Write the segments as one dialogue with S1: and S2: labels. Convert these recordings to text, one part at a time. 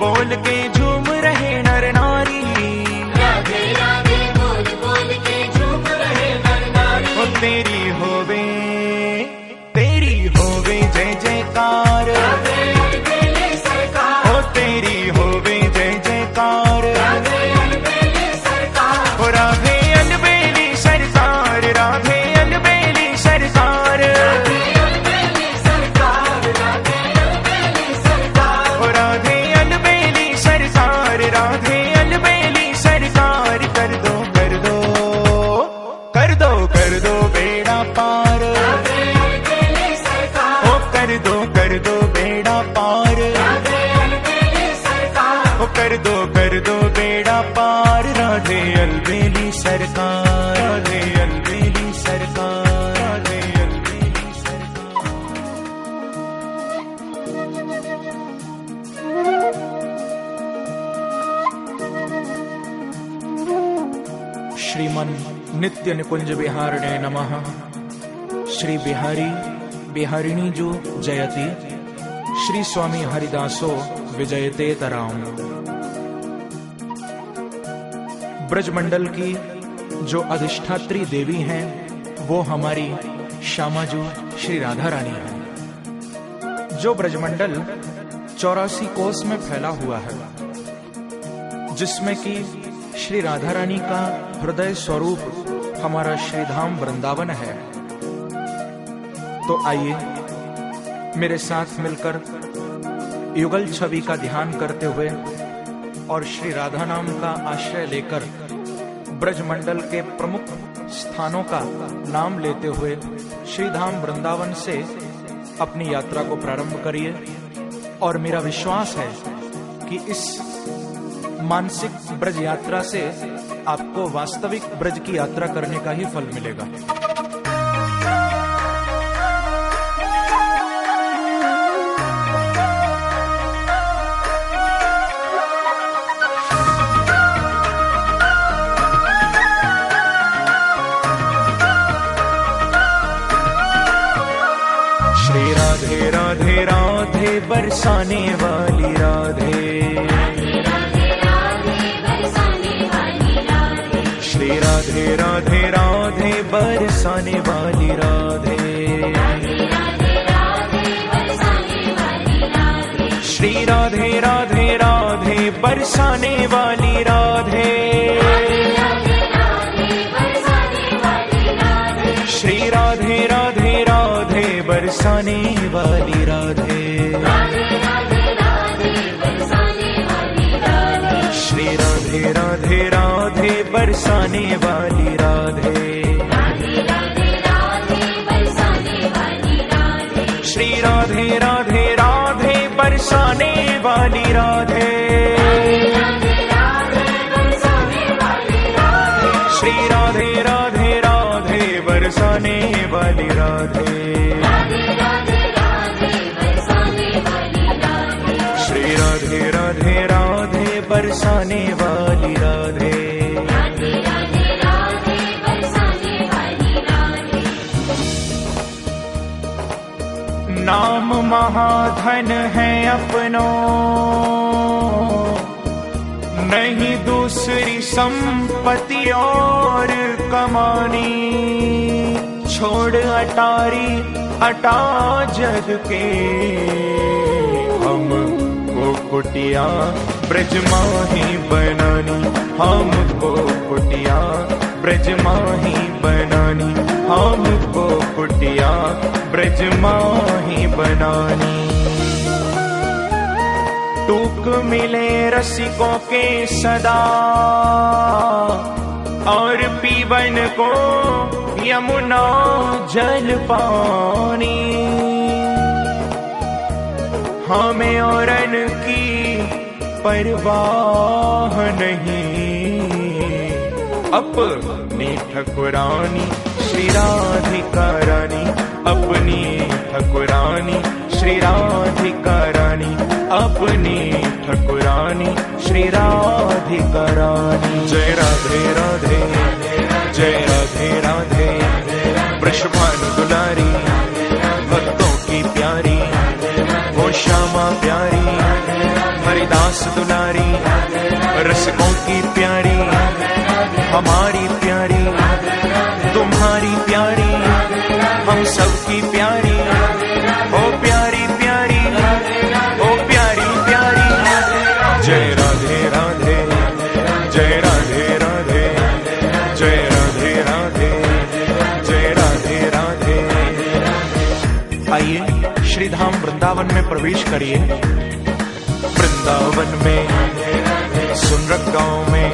S1: बोल के झूम रहे नर नारी।
S2: राधे राधे बोल बोल के झूम रहे नर नारी।
S1: ओ तेरी होवे जय जयकार।
S2: राधे अलबेले सरकार।
S1: ओ तेरी होवे जय जयकार।
S2: राधे अलबेले सरकार।
S1: ओ राधे अलबेली सरकार। राधे अलबेली सरकार।
S2: राधे अलबेले सरकार। राधे अलबेले सरकार।
S1: ओ राधे अलबेली सरकार। राधे अलबेली सरकार। कर दो बेड़ा पार।
S2: राधे अलबेले सरकार।
S1: ओ कर दो बेड़ा पार।
S2: राधे अलबेले सरकार।
S1: ओ कर दो बेड़ा पार। राधे अलबेली सरकार। राधे अलबेली सरकार। राधे अलबेली सरकार। श्रीमन नित्य निकुंज विहारिणे नमः। श्री बिहारी बिहारिणी जो जयति। श्री स्वामी हरिदासो विजयते तराम। ब्रजमंडल की जो अधिष्ठात्री देवी हैं वो हमारी श्यामाजू श्री राधा रानी है। जो ब्रजमंडल 84 कोस में फैला हुआ है, जिसमें कि श्री राधा रानी का हृदय स्वरूप हमारा श्रीधाम वृंदावन है। तो आइए मेरे साथ मिलकर युगल छवि का ध्यान करते हुए और श्री राधा नाम का आश्रय लेकर ब्रजमंडल के प्रमुख स्थानों का नाम लेते हुए श्रीधाम वृंदावन से अपनी यात्रा को प्रारंभ करिए। और मेरा विश्वास है कि इस मानसिक ब्रज यात्रा से आपको वास्तविक ब्रज की यात्रा करने का ही फल मिलेगा। श्री राधे राधे राधे बरसाने वाली राधे। श्री राधे राधे राधे बरसाने वाली राधे। श्री राधे राधे राधे बरसाने वाली राधे। श्री राधे राधे राधे बरसाने वाली राधे। श्री राधे राधे राधे बरसाने वाली राधे। श्री राधे राधे राधे बरसाने वाली राधे। श्री राधे राधे राधे बरसाने वाली राधे। श्री राधे राधे राधे बरसाने वाली राधे। नाम महाधन है अपनो, नहीं दूसरी संपत्ति और कमानी। छोड़ अटारी अटा जग के, हमको कुटिया ब्रज माही बनानी। हमको कुटिया ब्रज माही बनानी। हमको कुटिया ब्रज माही बनानी। टूक मिले रसिकों के सदा, और पीवन को यमुना जल पानी। हमें औरन की परवाह नहीं, अपनी ठकुरानी श्री राधिका रानी। अपनी ठकुरानी श्री राधिका रानी। अपनी ठकुरानी श्री राधिका रानी। जय राधे राधे, जय राधे राधे। वृषभानु दुलारी, भक्तों की प्यारी, वो श्यामा प्यारी, हरिदास दास दुलारी, रसिकों की प्यारी, हमारी प्यारी, तुम्हारी प्यारी, हम सबकी प्यारी, ओ प्यारी प्यारी, ओ प्यारी प्यारी। जय राधे राधे, जय राधे राधे, जय राधे राधे, जय राधे राधे। आइए श्री धाम वृंदावन में प्रवेश करिए। वृंदावन में, सुनरक गांव में,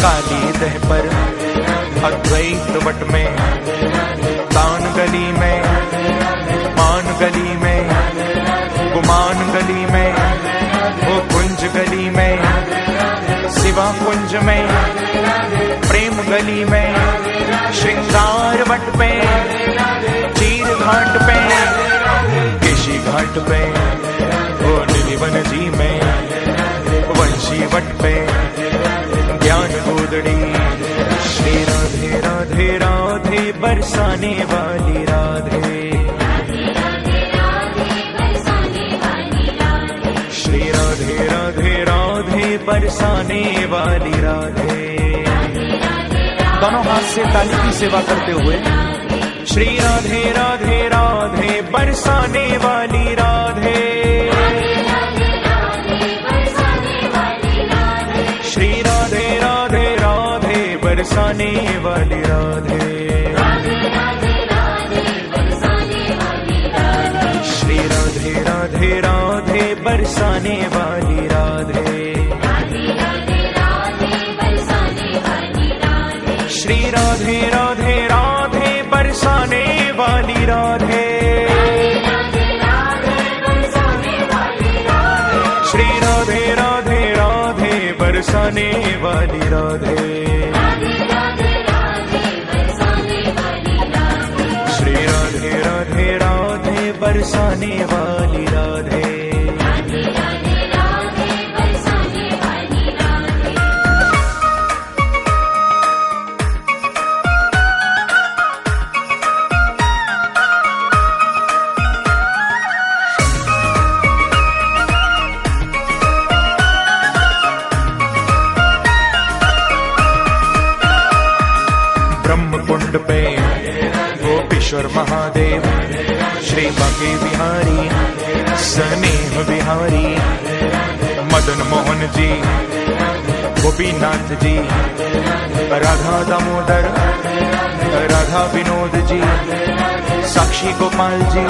S1: काली दह पर, अद्वैत वट में, तान गली में, मान गली में, गुमान गली में, ओ कुंज गली में, शिवा कुंज में, प्रेम गली में, श्रृंगार वट पे, चीर घाट पे, केशी घाट पे, ओ नीलिवन जी में, वंशी वट पे, ज्ञान गोदड़ी। श्री राधे राधे राधे बरसाने वाली राधे, श्री राधे राधे राधे बरसाने वाली राधे। दोनों हाथ से ताली की सेवा करते हुए श्री राधे राधे राधे बरसाने वाली राधे, श्री राधे राधे राधे बरसाने वाली राधे, श्री राधे राधे राधे बरसाने वाली राधे, श्री राधे राधे राधे बरसाने वाली राधे, श्री राधे राधे राधे बरसाने वाली राधे, श्री राधे राधे राधे बरसाने वाली राधे। ब्रह्मकुंड पे गोपीश्वर महादेव, श्री बांके बिहारी, स्नेह बिहारी, मदन मोहन जी, गोपीनाथ जी, राधा दामोदर, राधा विनोद जी, साक्षी गोपाल जी,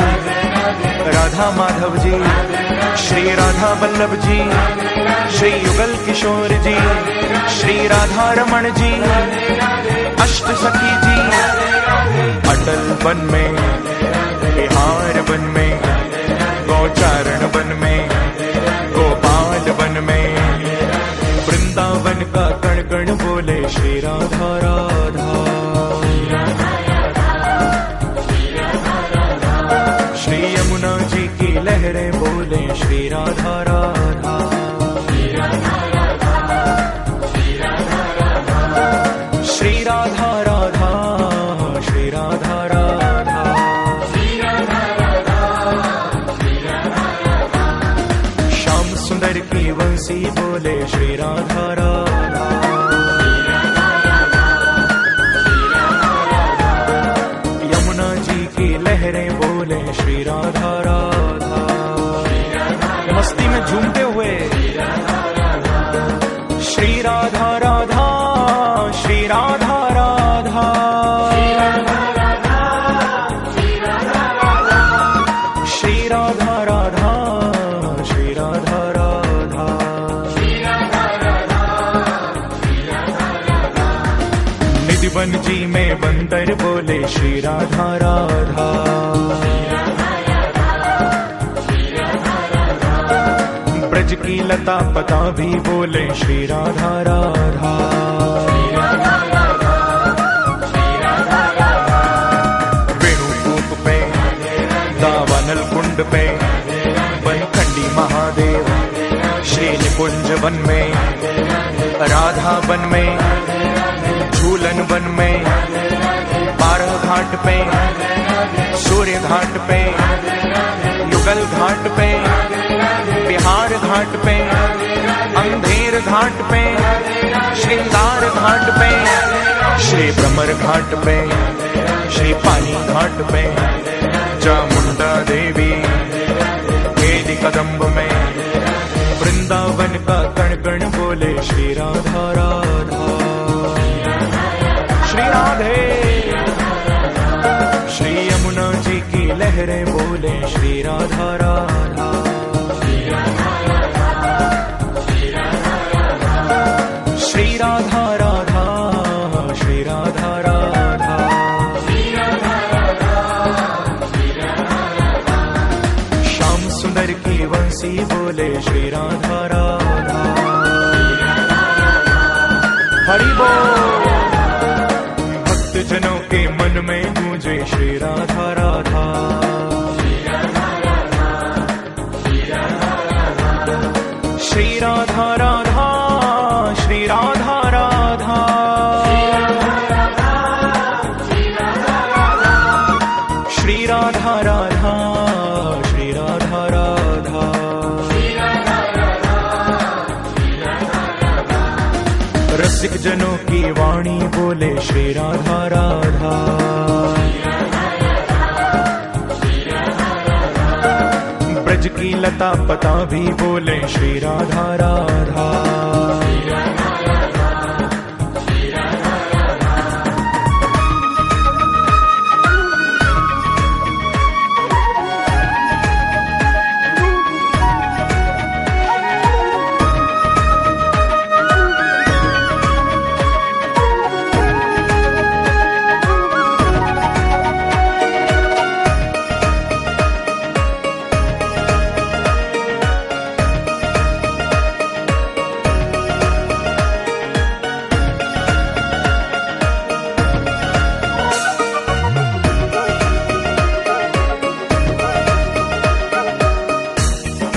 S1: राधा माधव जी, श्री राधा वल्लभ जी, श्री युगल किशोर जी, श्री राधा रमण जी, अष्ट सखी जी, अटल वन में, बिहार वन में, गौचारण वन में, गोपाल वन में, वृंदावन का कण कण बोले श्री राधा राधा, श्री यमुना जी की लहरें बोले श्री राधा राधा, श्री राधा राधा, श्री राधा राधा, श्याम सुंदर की वंशी बोले श्री राधा राधा, यमुना जी की लहरें बोले श्री राधा राधा। मस्ती में झूमते हुए श्री राधा राधा, श्री राधा राधा, श्री राधा राधा, श्री राधा राधा, श्री राधा राधा, निधिवन जी में बंदर बोले श्री राधा राधा, ब्रज की लता पता भी बोले श्री राधा राधा, वेणुकूप पे, दावानल कुंड पे, बनखंडी महादेव, श्री निकुंज वन में, राधा वन में, झूलन वन में, बारह घाट पे, सूर्य घाट पे, युगल घाट पे, बिहार घाट पे, अंधेर घाट पे, श्रृंगार घाट पे, श्री भ्रमर घाट पे, श्री पानी घाट पे, चामुंडा देवी केली कदम्ब में, वृंदावन का कण कण बोले श्री राधा राधा, श्री राधे। श्री यमुना जी की लहरें बोले श्री राधा राधा, श्री राधा राधा, श्री राधा राधा, श्याम सुंदर की वंशी बोले श्री राधा राधा, हरि बोल। भक्त जनों के मन में गूंजे श्री राधा राधा, श्री राधा राधा, श्री राधा राधा, श्री राधा राधा, श्री राधा राधा, रसिक जनों की वाणी बोले श्री राधा राधा, ब्रज की लता पता भी बोले श्री राधा राधा,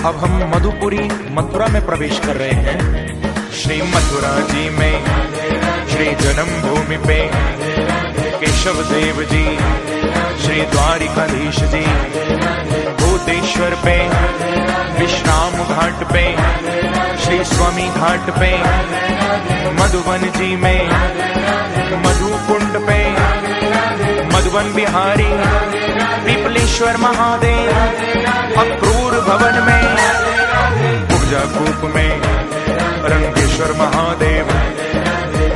S1: अब हम मधुपुरी मथुरा में प्रवेश कर रहे हैं। श्री मथुरा जी में श्री जन्मभूमि पे केशव देव जी, श्री द्वारिकाधीश जी, भूतेश्वर पे, विश्राम घाट पे, श्री स्वामी घाट पे, मधुवन जी में, मधुकुंड पे, मधुवन बिहारी, पीपलेश्वर महादेव, अक्रूर भवन में, ऊर्जा कूप में, रंगेश्वर महादेव,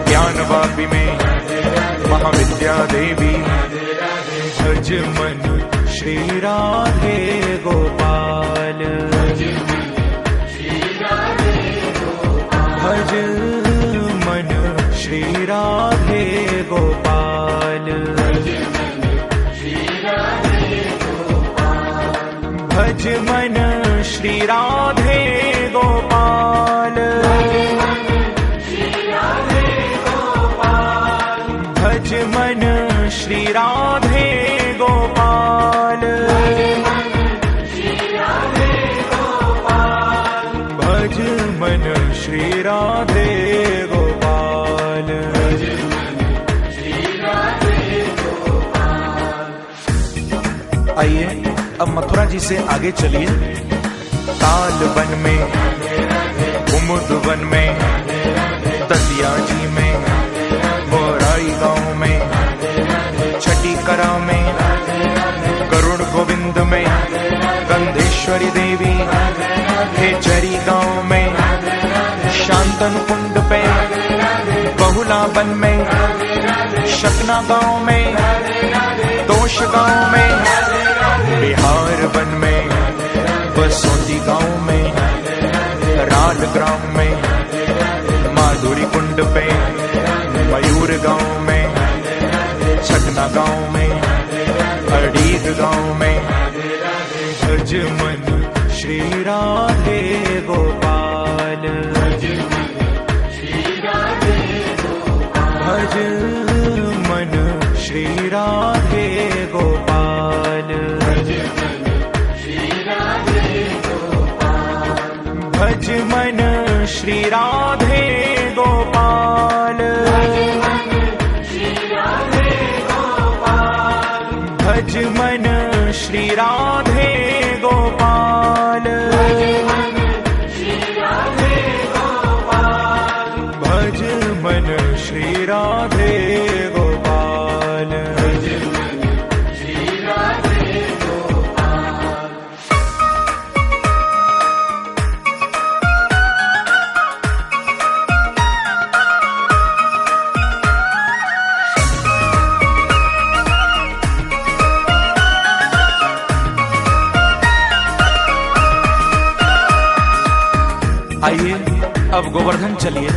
S1: ज्ञान वापी में, महाविद्या देवी। भज मन श्री राधे गोपाल, भज मन श्री राधे गोपाल, भज मन श्री राधे गोपाल, भज मन श्री राधे गोपाल, भज मन श्री राधे गोपाल। आइए अब मथुरा जी से आगे चलिए। ताल वन में, कुमुद वन में, दतिया जी में, बोराई गांव में, छठी करा में, करुण गोविंद में, गंधेश्वरी देवी, खेचरी गांव में, शांतन कुंड पे, बहुला वन में, शकना गांव में, दोष गांव में, बिहार वन में, बसोती गांव में, राल ग्राम में, माधुरी कुंड पे, मयूर गांव में, छटना गांव में, अड़ीग गांव में। भज मन श्री राधे गोपाल, भज मन श्री राधे गोपाल, भज मन श्री राधे गोपाल, भज मन श्री राधे गोपाल, आइए अब गोवर्धन चलिए।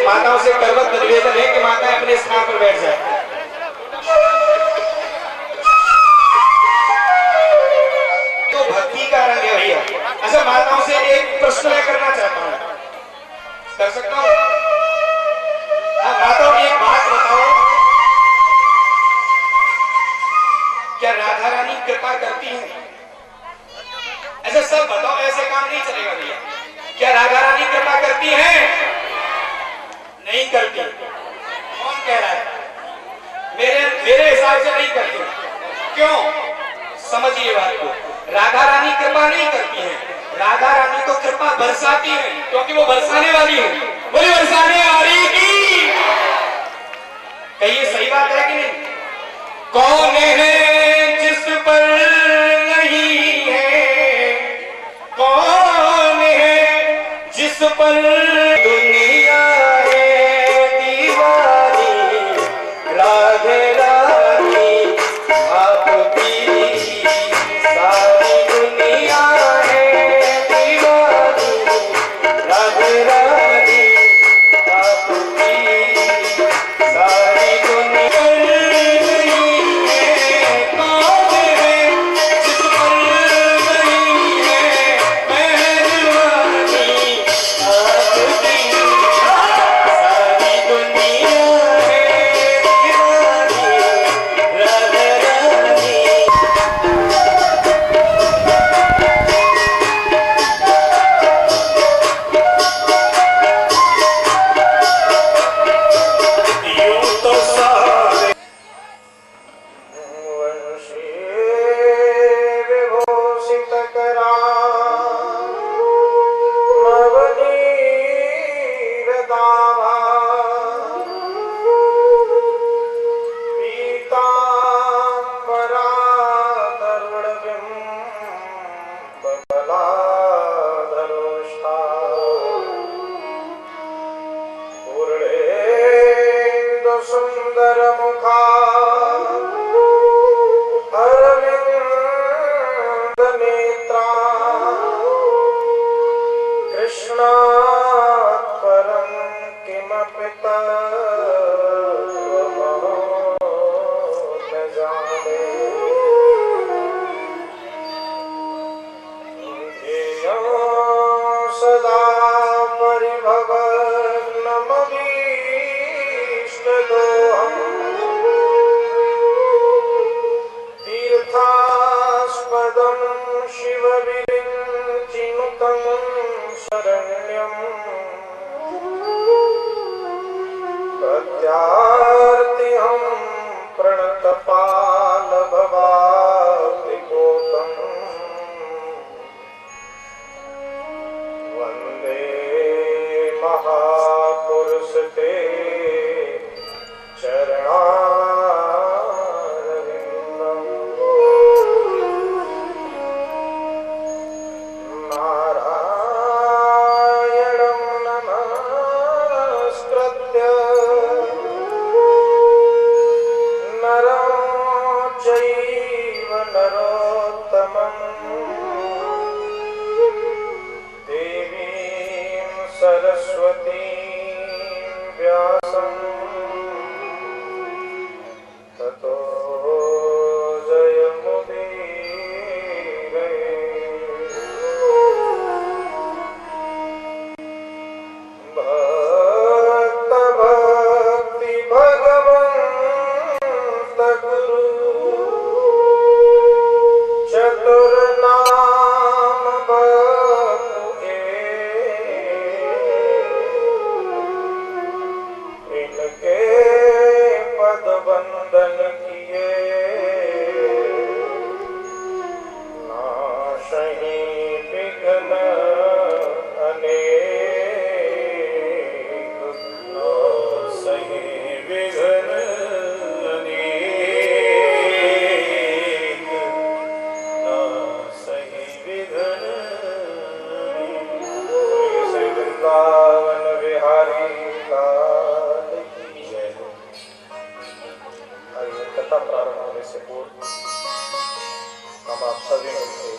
S3: माताओं से करवत निवेदन है कि माताएं अपने स्थान पर बैठ जाए। तो भक्ति का रंग है भैया। अच्छा, माताओं से एक प्रश्न मैं करना चाहता हूं, कर सकता हूं? माताओं एक बात बताओ, क्या राधा रानी कृपा करती है? ऐसा सब बताओ, ऐसे काम नहीं चलेगा भैया। क्या राधा रानी कृपा करती है? नहीं करती। कौन कह रहा है? मेरे हिसाब से नहीं करती। क्यों? समझिए बात को। राधा रानी कृपा नहीं करती है, राधा रानी तो कृपा बरसाती है, क्योंकि वो बरसाने वाली है। बोले बरसाने वाली की। कहिए सही बात है कि नहीं? कौन है जिस पर नहीं है, कौन है जिस पर दुनिया
S4: पालभवाप्तिकोटम् वन्दे महापुरुष ते चरणारविन्दम् नारायणं नमस्कृत्य नरं चैव नरोत्तमं देवीं सरस्वतीं व्यासं ततो जयमुदीरये। भक्त भक्ति भगवंत गुरु चतुर्नाम बपु इनके पद बंदन किए नाशहि विघ्न अनेक नाशहि विघ्न अनेक नाशहि विघ्न श्री वृंदावन बिहारी लाल की जय। आइए कथा प्रारंभ होने से पूर्व हम आप सभी मिलकर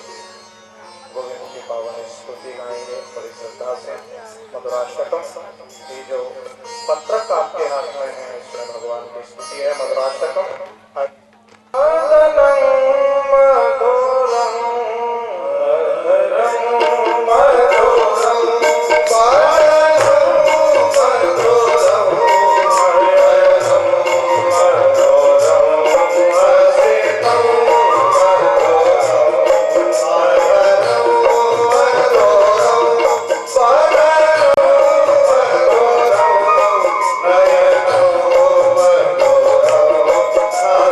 S4: गोविंद की पावन स्तुति गाएंगे बड़ी श्रद्धा से। मधुराष्टकम ये जो पत्रक आपके हाथ में है इसमें भगवान की स्तुति है। मधुराष्टकम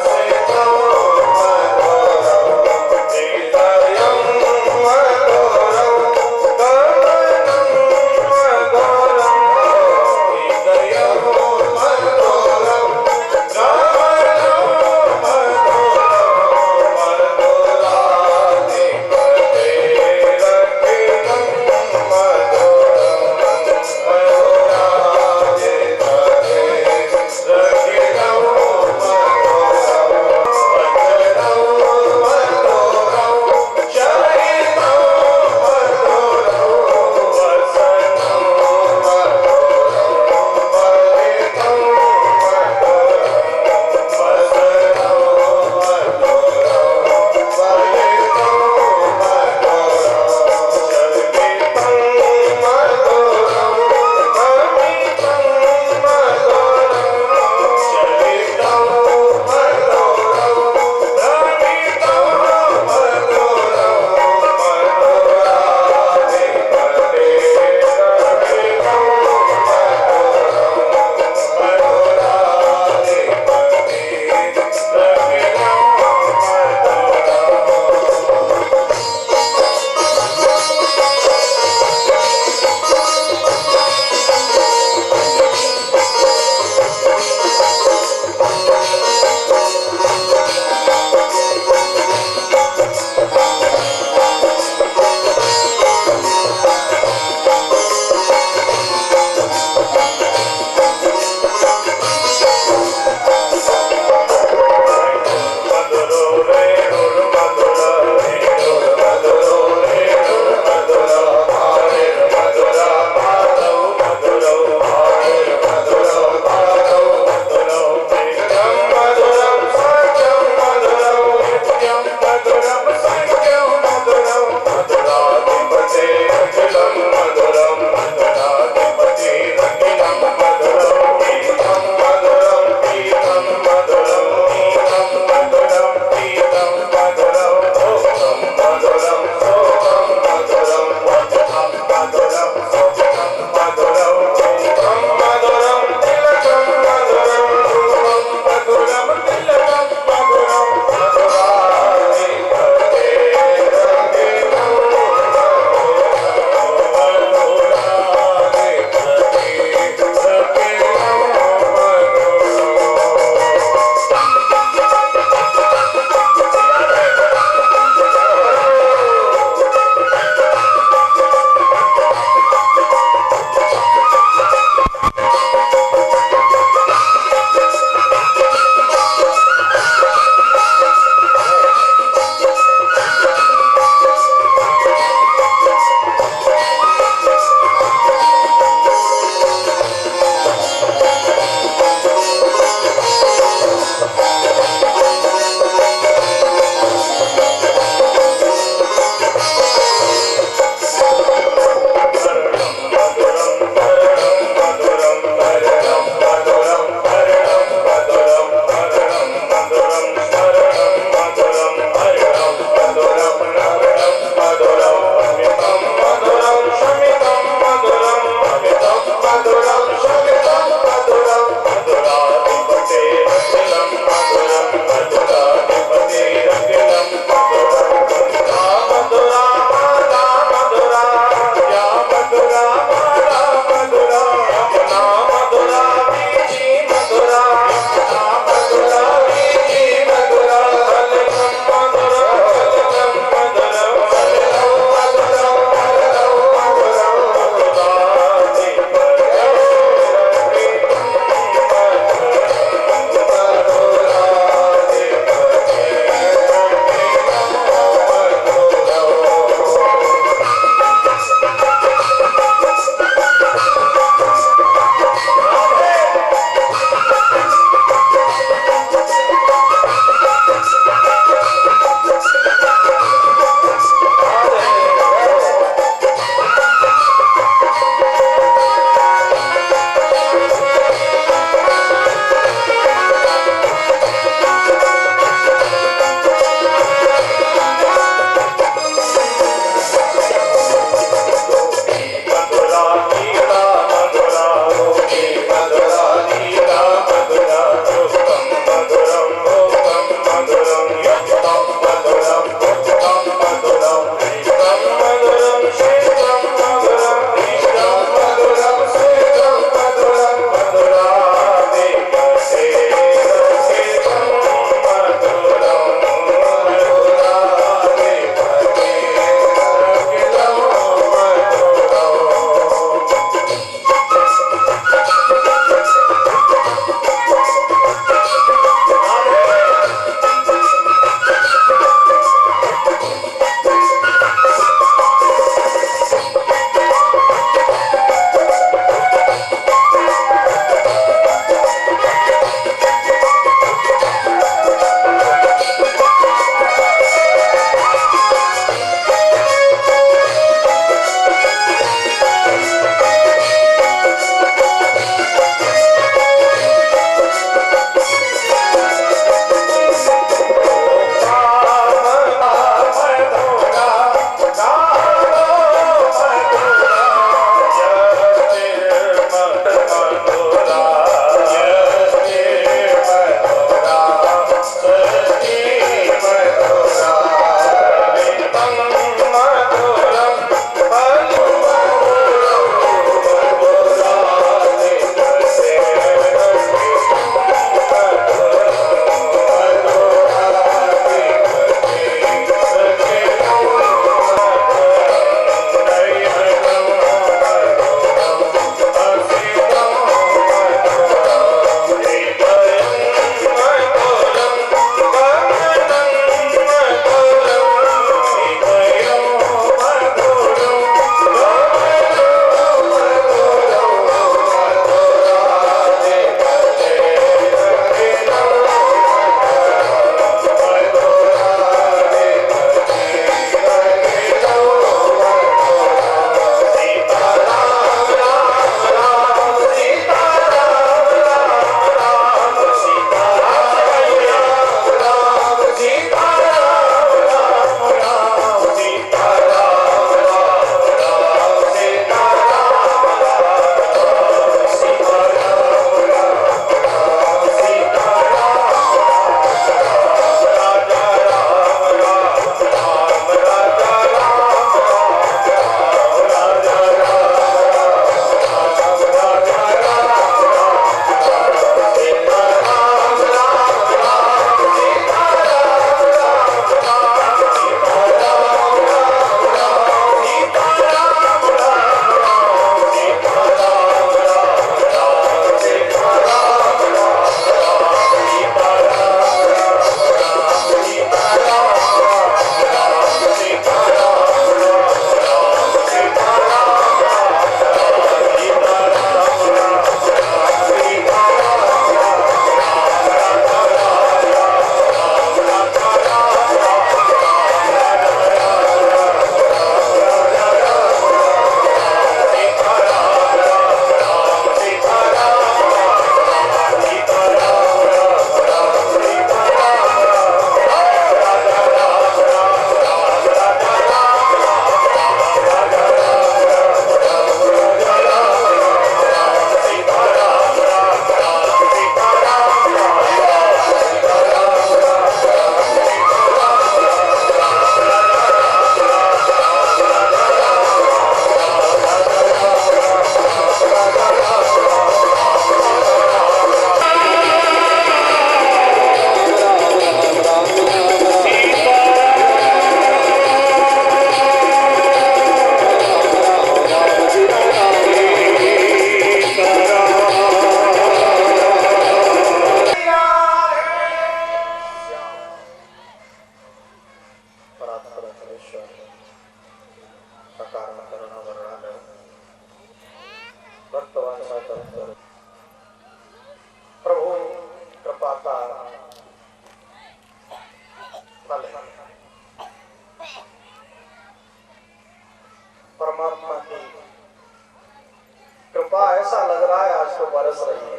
S2: Hare
S4: फल है। परमात्मा की कृपा ऐसा लग रहा है आज तो बरस रही है।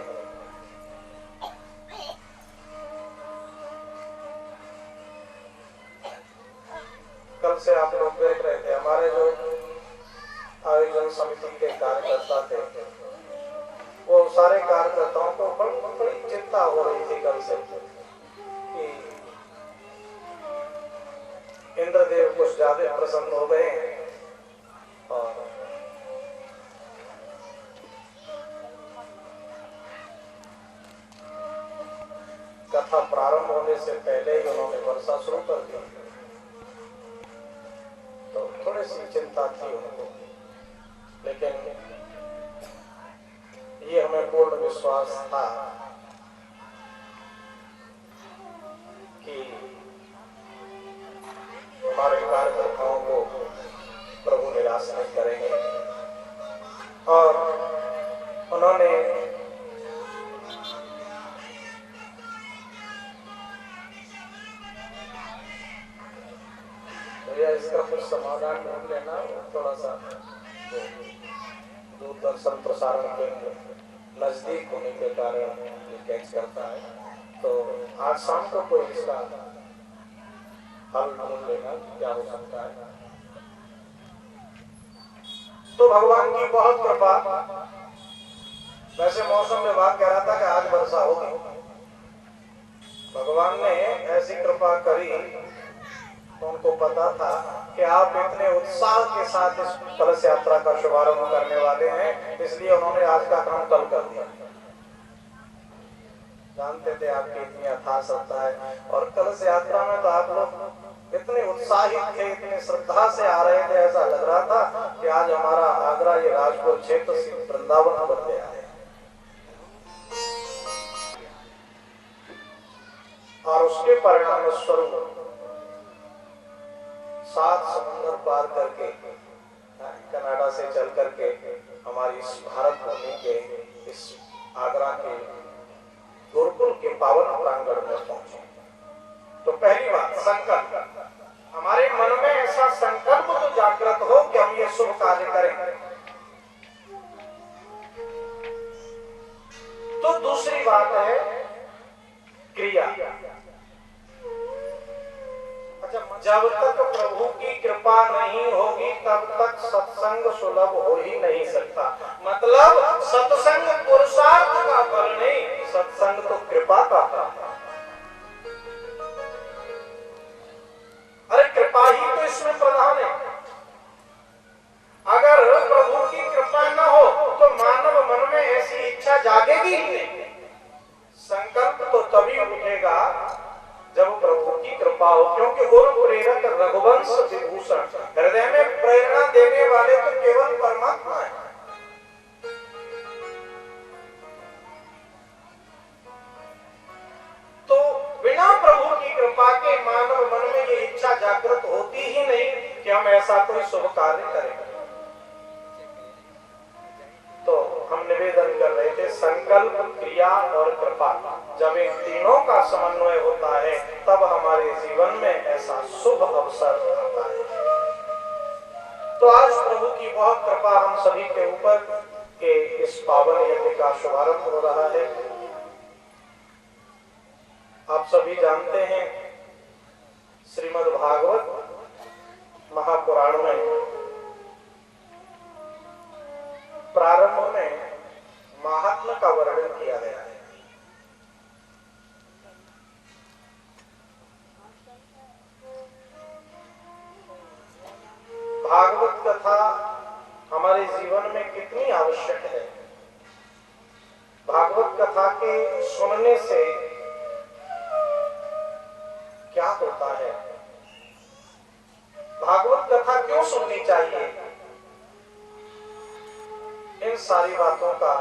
S4: कल से आप लोग देख रहे थे हमारे जो आयोजन समिति के कार्यकर्ता थे, वो सारे कार्यकर्ताओं को बड़ी चिंता हो रही थी कल से कि इंद्रदेव कुछ ज्यादा प्रसन्न हो गए हैं और कथा प्रारंभ होने से पहले ही उन्होंने वर्षा शुरू कर दी। तो थोड़ी सी चिंता थी उनको, लेकिन ये हमें पूर्ण विश्वास था कि हमारे कार्यकर्ताओं को प्रभु निराश नहीं करेंगे। और उन्होंने इसका कुछ समाधान ढूंढ लेना, थोड़ा सा दूरदर्शन प्रसारण केंद्र नजदीक होने के कारण ये कैच करता है, तो आज शाम को कोई इसका हल ढूंढ लेना क्या हो सकता है। तो भगवान की बहुत कृपा। वैसे मौसम विभाग कह रहा था कि आज वर्षा होगी, भगवान ने ऐसी कृपा करी तो उनको पता था कि आप इतने उत्साह के साथ इस कलश यात्रा का शुभारंभ करने वाले हैं, इसलिए उन्होंने आज का काम कल कर दिया। जानते थे आपकी इतनी अथाह श्रद्धा है, और कलश यात्रा में तो आप लोग इतने उत्साहित थे, इतने श्रद्धा से आ रहे थे, ऐसा लग रहा था कि आज हमारा आगरा ये राजपुर क्षेत्र से वृंदावन बन गया है। और उसके परिणाम स्वरूप 7 समुद्र पार करके कनाडा से चल करके हमारी इस भारत भूमि के इस आगरा के गुरुकुल के पावन प्रांगण में पहुंचे। तो पहली बात संकल्प, हमारे मन में ऐसा संकल्प तो जागृत हो कि हम ये शुभ कार्य करें। तो दूसरी बात है क्रिया। जब तक प्रभु की कृपा नहीं होगी तब तक सत्संग सुलभ हो ही नहीं सकता। मतलब सत्संग पुरुषार्थ का फल नहीं, सत्संग तो कृपा का फल। अरे कृपा ही तो इसमें प्रधान है। अगर प्रभु की कृपा न हो तो मानव मन में ऐसी इच्छा जागेगी ही नहीं। संकल्प तो तभी उठेगा जब प्रभु की कृपा हो, क्योंकि गुरु प्रेरक रघुवंश विभूषण, हृदय में प्रेरणा देने वाले तो केवल परमात्मा है। तो बिना प्रभु की कृपा के मानव मन में ये इच्छा जागृत होती ही नहीं कि हम ऐसा कोई शुभ कार्य करें। तो हम निवेदन कर रहे थे संकल्प, क्रिया और कृपा, जब इन तीनों का समन्वय होता है तब हमारे जीवन में ऐसा शुभ अवसर आता है। तो आज प्रभु की बहुत कृपा हम सभी के ऊपर के इस पावन यज्ञ का शुभारंभ हो रहा है। आप सभी जानते हैं श्रीमद् भागवत महापुराण में प्रारंभ में महात्मा का वर्णन किया गया है। भागवत कथा हमारे जीवन में कितनी आवश्यक है। भागवत कथा के सुनने से क्या होता है, भागवत कथा क्यों सुननी चाहिए, इन सारी बातों का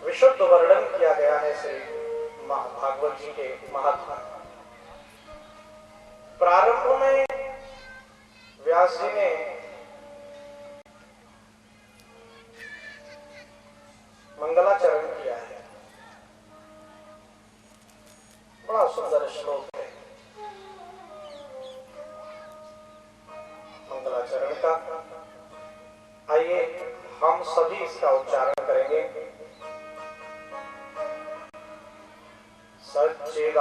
S4: विशुद्ध वर्णन किया गया है श्री भागवत जी के महात्मा। प्रारंभ में व्यास जी ने मंगलाचरण किया है। बड़ा सुंदर श्लोक है मंगलाचरण का। आइए हम सभी इसका उच्चारण करेंगे। सच्चिदानंद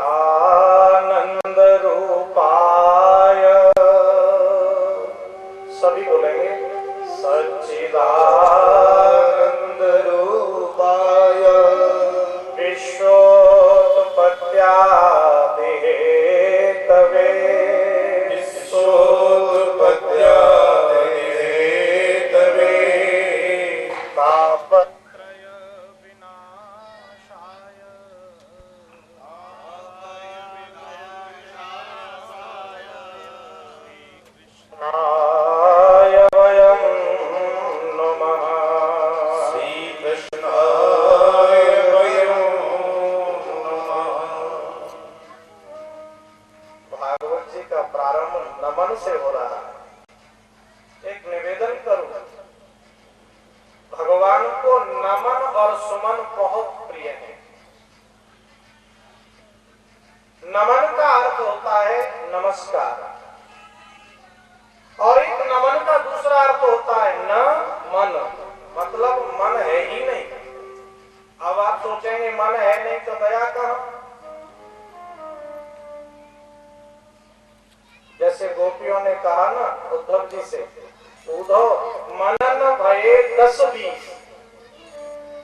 S4: रूपाय, सभी बोलेंगे सच्चिदानंद रूपाय विश्वोत्पत्त्यादि हेतवे, विश्वोत्पत्त्यादि हेतवे तापत्रय विनाशाय, कृष्णाय वयं नमः, श्री कृष्णाय वयं नमः। भागवत जी का प्रारंभ नमन से हो रहा है। एक निवेदन करूं, भगवान को नमन और सुमन बहुत प्रिय है। नमन का अर्थ होता है नमस्कार, और एक नमन का दूसरा अर्थ होता है न मन, मतलब मन है ही नहीं। अब आप सोचेंगे मन है नहीं तो गया कहां? जैसे गोपियों ने कहा ना उद्धव जी से, उद्धव मनन भये 10-20,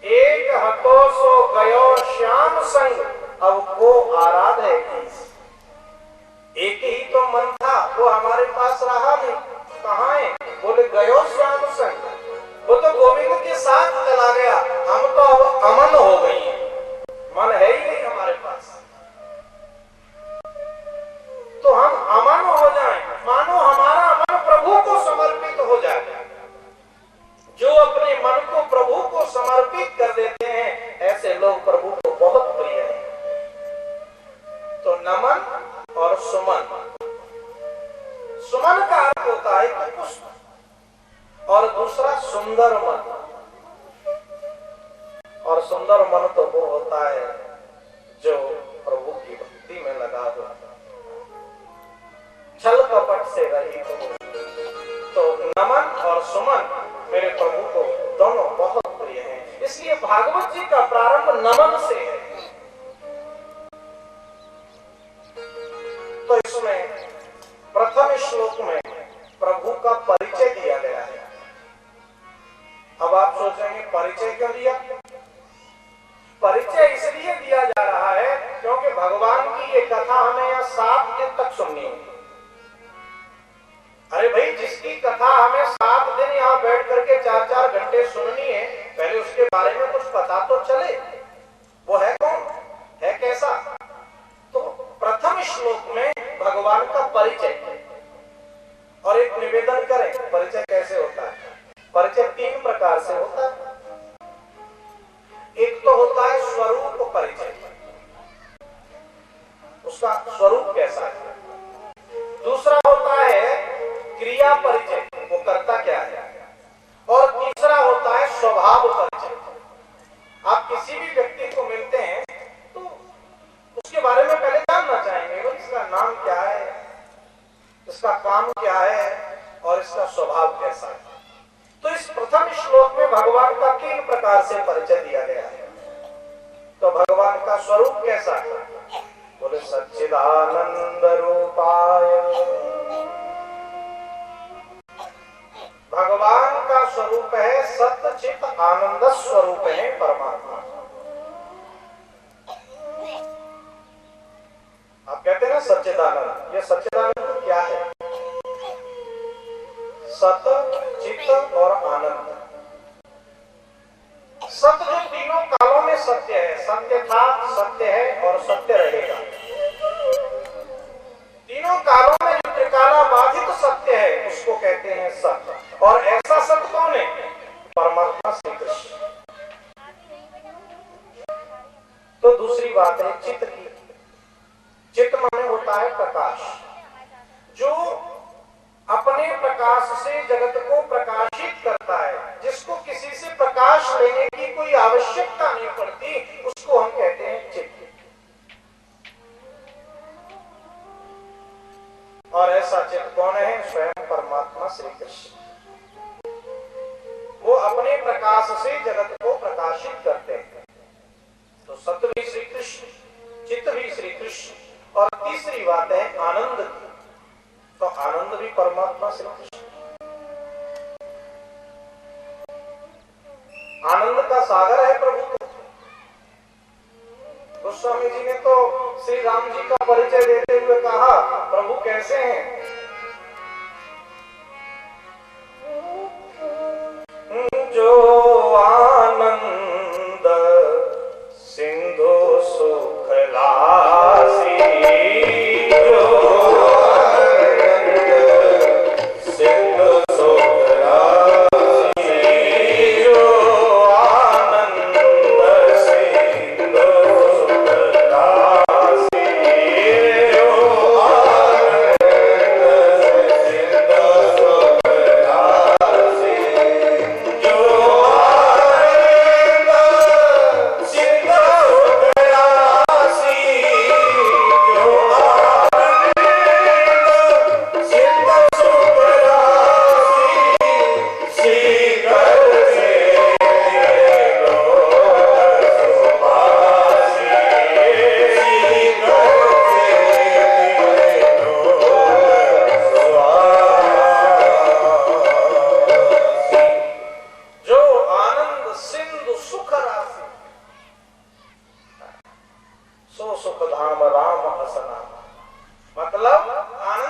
S4: एक हतो सो गयो श्याम संग, अब को आराध है 20। एक ही तो मन था, वो हमारे पास रहा नहीं, कहाँ है? बोले गयो श्याम संग, वो तो गोविंद के साथ चला गया, हम तो अब अमन हो गई हैं, मन है ही नहीं हमारे पास। तो हम अमन हो जाएं, मानो हमारा मन प्रभु को समर्पित हो जाए। जो अपने मन को प्रभु को समर्पित कर देते हैं, ऐसे लोग प्रभु को बहुत प्रिय हैं। तो नमन और सुमन, सुमन का अर्थ होता है कि पुष्प, और दूसरा सुंदर मन। और सुंदर मन तो वो होता है जो प्रभु की भक्ति में लगा हुआ, छल कपट से रहित हो। तो नमन और सुमन मेरे प्रभु को दोनों बहुत प्रिय हैं, इसलिए भागवत जी का प्रारंभ नमन से है। तो इसमें प्रथम श्लोक में प्रभु का परिचय दिया गया है। अब आप सोचेंगे परिचय क्यों दिया? परिचय इसलिए दिया जा रहा है क्योंकि भगवान की ये कथा हमें यहाँ 7 दिन तक सुननी है। अरे भाई, जिसकी कथा हमें 7 दिन यहाँ बैठ करके 4-4 घंटे सुननी है, पहले उसके बारे में कुछ पता तो चले। वो है कौन, है कैसा? तो प्रथम श्लोक में भगवान का परिचय। और एक निवेदन करें, परिचय कैसे होता है? परिचय 3 प्रकार से होता है। एक तो होता है स्वरूप परिचय, उसका स्वरूप कैसा है। दूसरा होता है क्रिया परिचय, वो करता क्या है। और तीसरा होता है स्वभाव परिचय। आप किसी भी व्यक्ति को मिलते हैं तो उसके बारे में पहले जानना चाहेंगे, वो इसका नाम क्या है, इसका काम क्या है, और इसका स्वभाव कैसा है। तो इस प्रथम श्लोक में भगवान का 3 प्रकार से परिचय दिया गया है। तो भगवान का स्वरूप कैसा है? बोले सच्चिदानंद रूपाय। भगवान का स्वरूप है सत्य चित आनंद स्वरूप है परमात्मा। आप कहते हैं ना सच्चिदानंद, ये सच्चिदानंद क्या है? सत्य, चित्त और आनंद। सत्य जो तीनों कालों में सत्य है, सत्य था, सत्य है और सत्य रहेगा। तीनों कालों में जो त्रिकाला बाधित सत्य है उसको कहते हैं सत्य। और ऐसा सत्य कौन है? परमात्मा श्री कृष्ण। तो दूसरी बात है चित्त की। चित्त माने होता है प्रकाश, जो अपने प्रकाश से जगत को प्रकाशित करता है, जिसको किसी से प्रकाश लेने की कोई आवश्यकता नहीं पड़ती, उसको हम कहते हैं चित्त। और ऐसा चित्त कौन है? स्वयं परमात्मा श्री कृष्ण। वो अपने प्रकाश से जगत को प्रकाशित करते हैं। तो सत्य भी श्री कृष्ण, चित्त भी श्री कृष्ण, और तीसरी बात है आनंद की। तो आनंद भी परमात्मा श्री कृष्ण। आनंद का सागर है प्रभु। गोस्वामी जी ने तो श्री राम जी का परिचय देते हुए कहा, प्रभु कैसे हैं? जो आनंद सिंधु सुख राशि, जो आनंद सिंधु सुख राशि, जो आनंद सिंधु सुख राशि, जो आनंद सिंधु सुख राशि, जो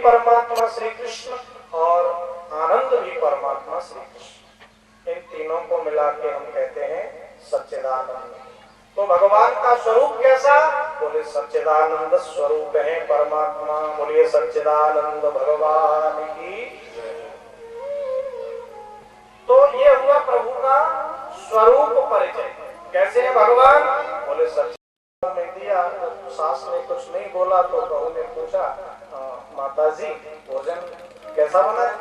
S4: परमात्मा श्री कृष्ण और आनंद भी परमात्मा श्री कृष्ण। इन तीनों को मिला के हम कहते हैं सच्चिदानंद। तो भगवान का स्वरूप कैसा? बोले सच्चिदानंद स्वरूप है परमात्मा। बोलिए सच्चिदानंद भगवान की। तो ये हुआ प्रभु का स्वरूप परिचय। कैसे है भगवान? बोले सच्चिदानंद ने दिया। सास ने कुछ नहीं बोला तो बहू ने पूछा, माताजी भोजन कैसा बना है?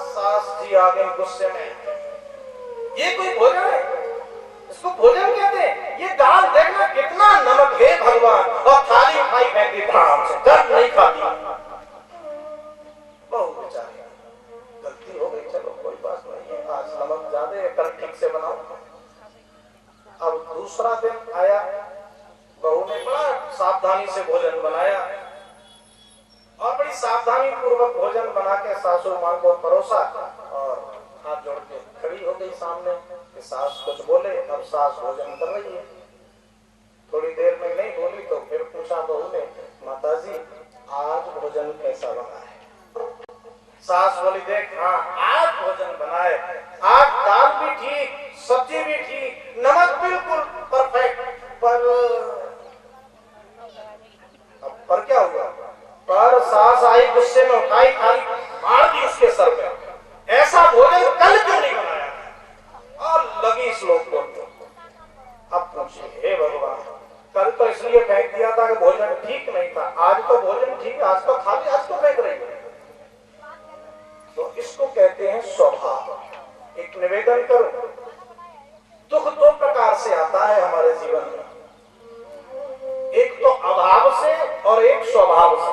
S4: सास जी आ गए गुस्से में, ये कोई भोजन है? इसको भोजन कहते हैं? ये दाल देखना कितना नमक है भगवान, और थाली खाई फेंकी धाम से, जब नहीं खाती। बहुत बेचारी गलती हो गई, चलो कोई बात नहीं है, आज नमक ज्यादा है, कल ठीक से बनाओ। अब दूसरा दिन आया, बहू ने बड़ा सावधानी से भोजन बनाया और बड़ी सावधानी पूर्वक भोजन बना के सासू मां को परोसा और हाथ जोड़ के खड़ी हो गई सामने कि सास कुछ बोले। अब सास भोजन कर रही है, थोड़ी देर में नहीं बोली तो फिर पूछा बहू ने, माताजी आज भोजन कैसा बना है? सास बोली, देख हाँ आज भोजन बना है, आज दाल भी ठीक, सब्जी भी ठीक, नमक बिल्कुल परफेक्ट, पर क्या हुआ? पर सास आई गुस्से में, उठाई थाली मार दी उसके सर पे। ऐसा भोजन कल क्यों नहीं बनाया? और लगी श्लोक बोलते। अब पूछिए, हे भगवान कल तो इसलिए फेंक दिया था कि भोजन ठीक नहीं था, आज तो भोजन ठीक, आज तो खा ली, आज तो फेंक रही है। तो इसको कहते हैं स्वभाव। एक निवेदन करूं, दुख दो प्रकार से आता है हमारे जीवन में, एक तो अभाव से और एक स्वभाव से।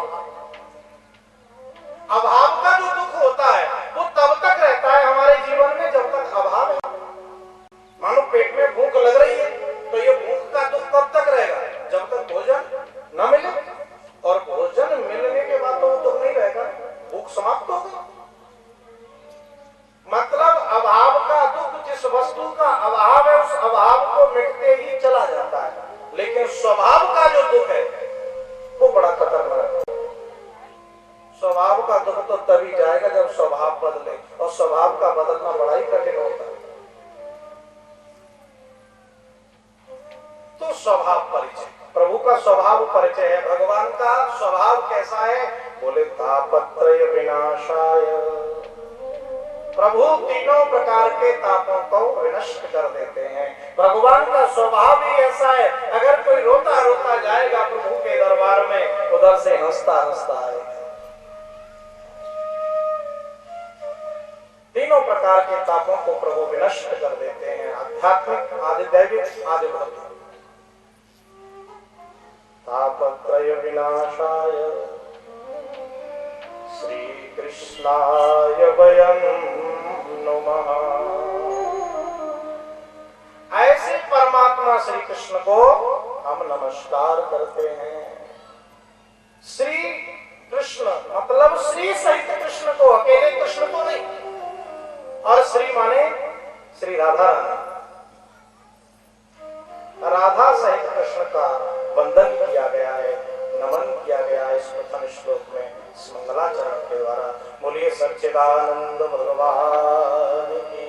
S4: अभाव का जो दुख होता है वो तब तक रहता है हमारे जीवन में जब तक अभाव है। मानो पेट में भूख लग रही है तो ये भूख का दुख कब तक रहेगा? जब तक भोजन न मिले, और भोजन मिलने के बाद तो वो दुख नहीं रहेगा, भूख समाप्त हो गई। मतलब अभाव का दुख, जिस वस्तु का अभाव है उस अभाव को मिटते ही चला जाता है, लेकिन स्वभाव का जो दुख है वो बड़ा खतरनाक है। स्वभाव का दुख तो तभी जाएगा जब स्वभाव बदले, और स्वभाव का बदलना बड़ा ही कठिन होता है। तो स्वभाव परिचय, प्रभु का स्वभाव परिचय है। भगवान का स्वभाव कैसा है? बोले तापत्रय विनाशाय। प्रभु तीनों प्रकार के तापों को विनष्ट कर देते हैं। भगवान का स्वभाव ही ऐसा है, अगर कोई रोता रोता जाएगा प्रभु के दरबार में, उधर से हंसता हंसता आएगा। तीनों तीनों प्रकार के तापों को प्रभु विनष्ट कर देते हैं, आध्यात्मिक, आदिदैविक, आदि भौतिक। तापत्रय विनाशाय श्री कृष्णाय वयं नमः। ऐसे परमात्मा श्री कृष्ण को हम नमस्कार करते हैं। श्री कृष्ण मतलब श्री सहित कृष्ण को, अकेले कृष्ण को नहीं। और श्री माने श्री राधा रानी, राधा सहित कृष्ण का वंदन किया गया है, नमन किया गया है इस प्रथम श्लोक में इस मंगलाचरण के द्वारा। बोलिए सच्चिदानंद भगवान की।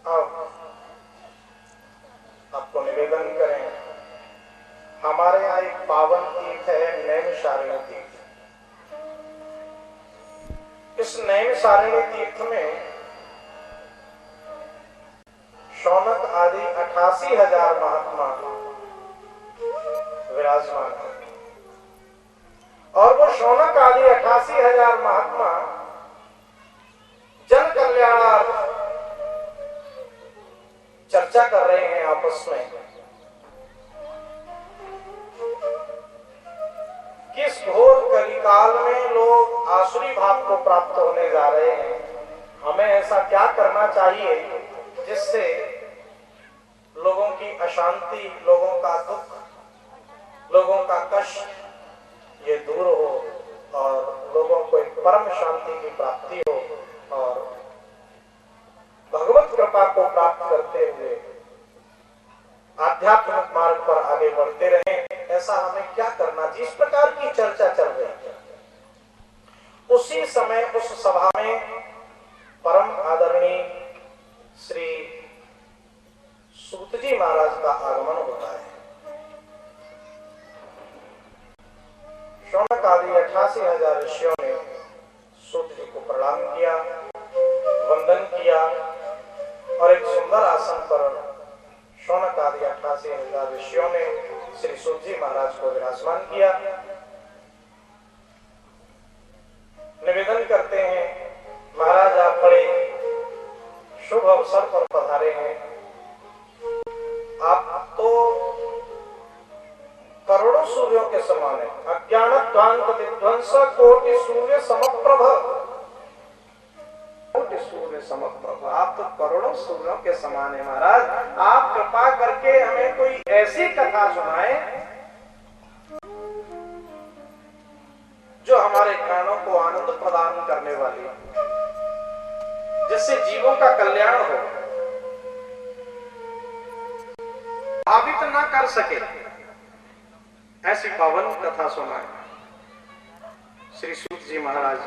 S4: अब आपको निवेदन करें, हमारे यहाँ एक पावन तीर्थ है नैमिषारण्य तीर्थ। इस नैमिषारण्य तीर्थ में शौनक आदि 88,000 महात्मा विराजमान है। और वो शौनक आदि 88,000 महात्मा जन कल्याणार्थ चर्चा कर रहे हैं आपस में किस घोर कलिकाल में लोग आसुरी भाव को प्राप्त होने जा रहे हैं। हमें ऐसा क्या करना चाहिए जिससे लोगों की अशांति, लोगों का दुख, लोगों का कष्ट ये दूर हो और लोगों को एक परम शांति की प्राप्ति हो और भगवत कृपा को प्राप्त करते हुए आध्यात्मिक मार्ग पर आगे बढ़ते रहें। ऐसा हमें क्या करना, जिस प्रकार की चर्चा चल रही है उसी समय उस सभा में परम आदरणीय श्री सूत जी महाराज का आगमन होता है। शौनक आदि 88,000 ऋषियों ने सूत जी को प्रणाम किया, वंदन किया और एक सुंदर आसन पर शौनक आदि 88,000 ऋषियों ने श्री सूत जी महाराज को विराजमान किया। निवेदन करते हैं, महाराज आप बड़े शुभ अवसर पर पधारे हैं। आप तो करोड़ों सूर्यों के समान है, अज्ञानध्वांत विध्वंस कोटि सूर्य समप्रभ, कोटि सूर्य समप्रभ। आप तो करोड़ों सूर्यों के समान है महाराज। आप कृपा करके हमें कोई ऐसी कथा सुनाए जो हमारे कानों को आनंद प्रदान करने वाली, जिससे जीवों का कल्याण हो, भावित ना कर सके, ऐसी पावन कथा सुनाए। श्री सूत जी महाराज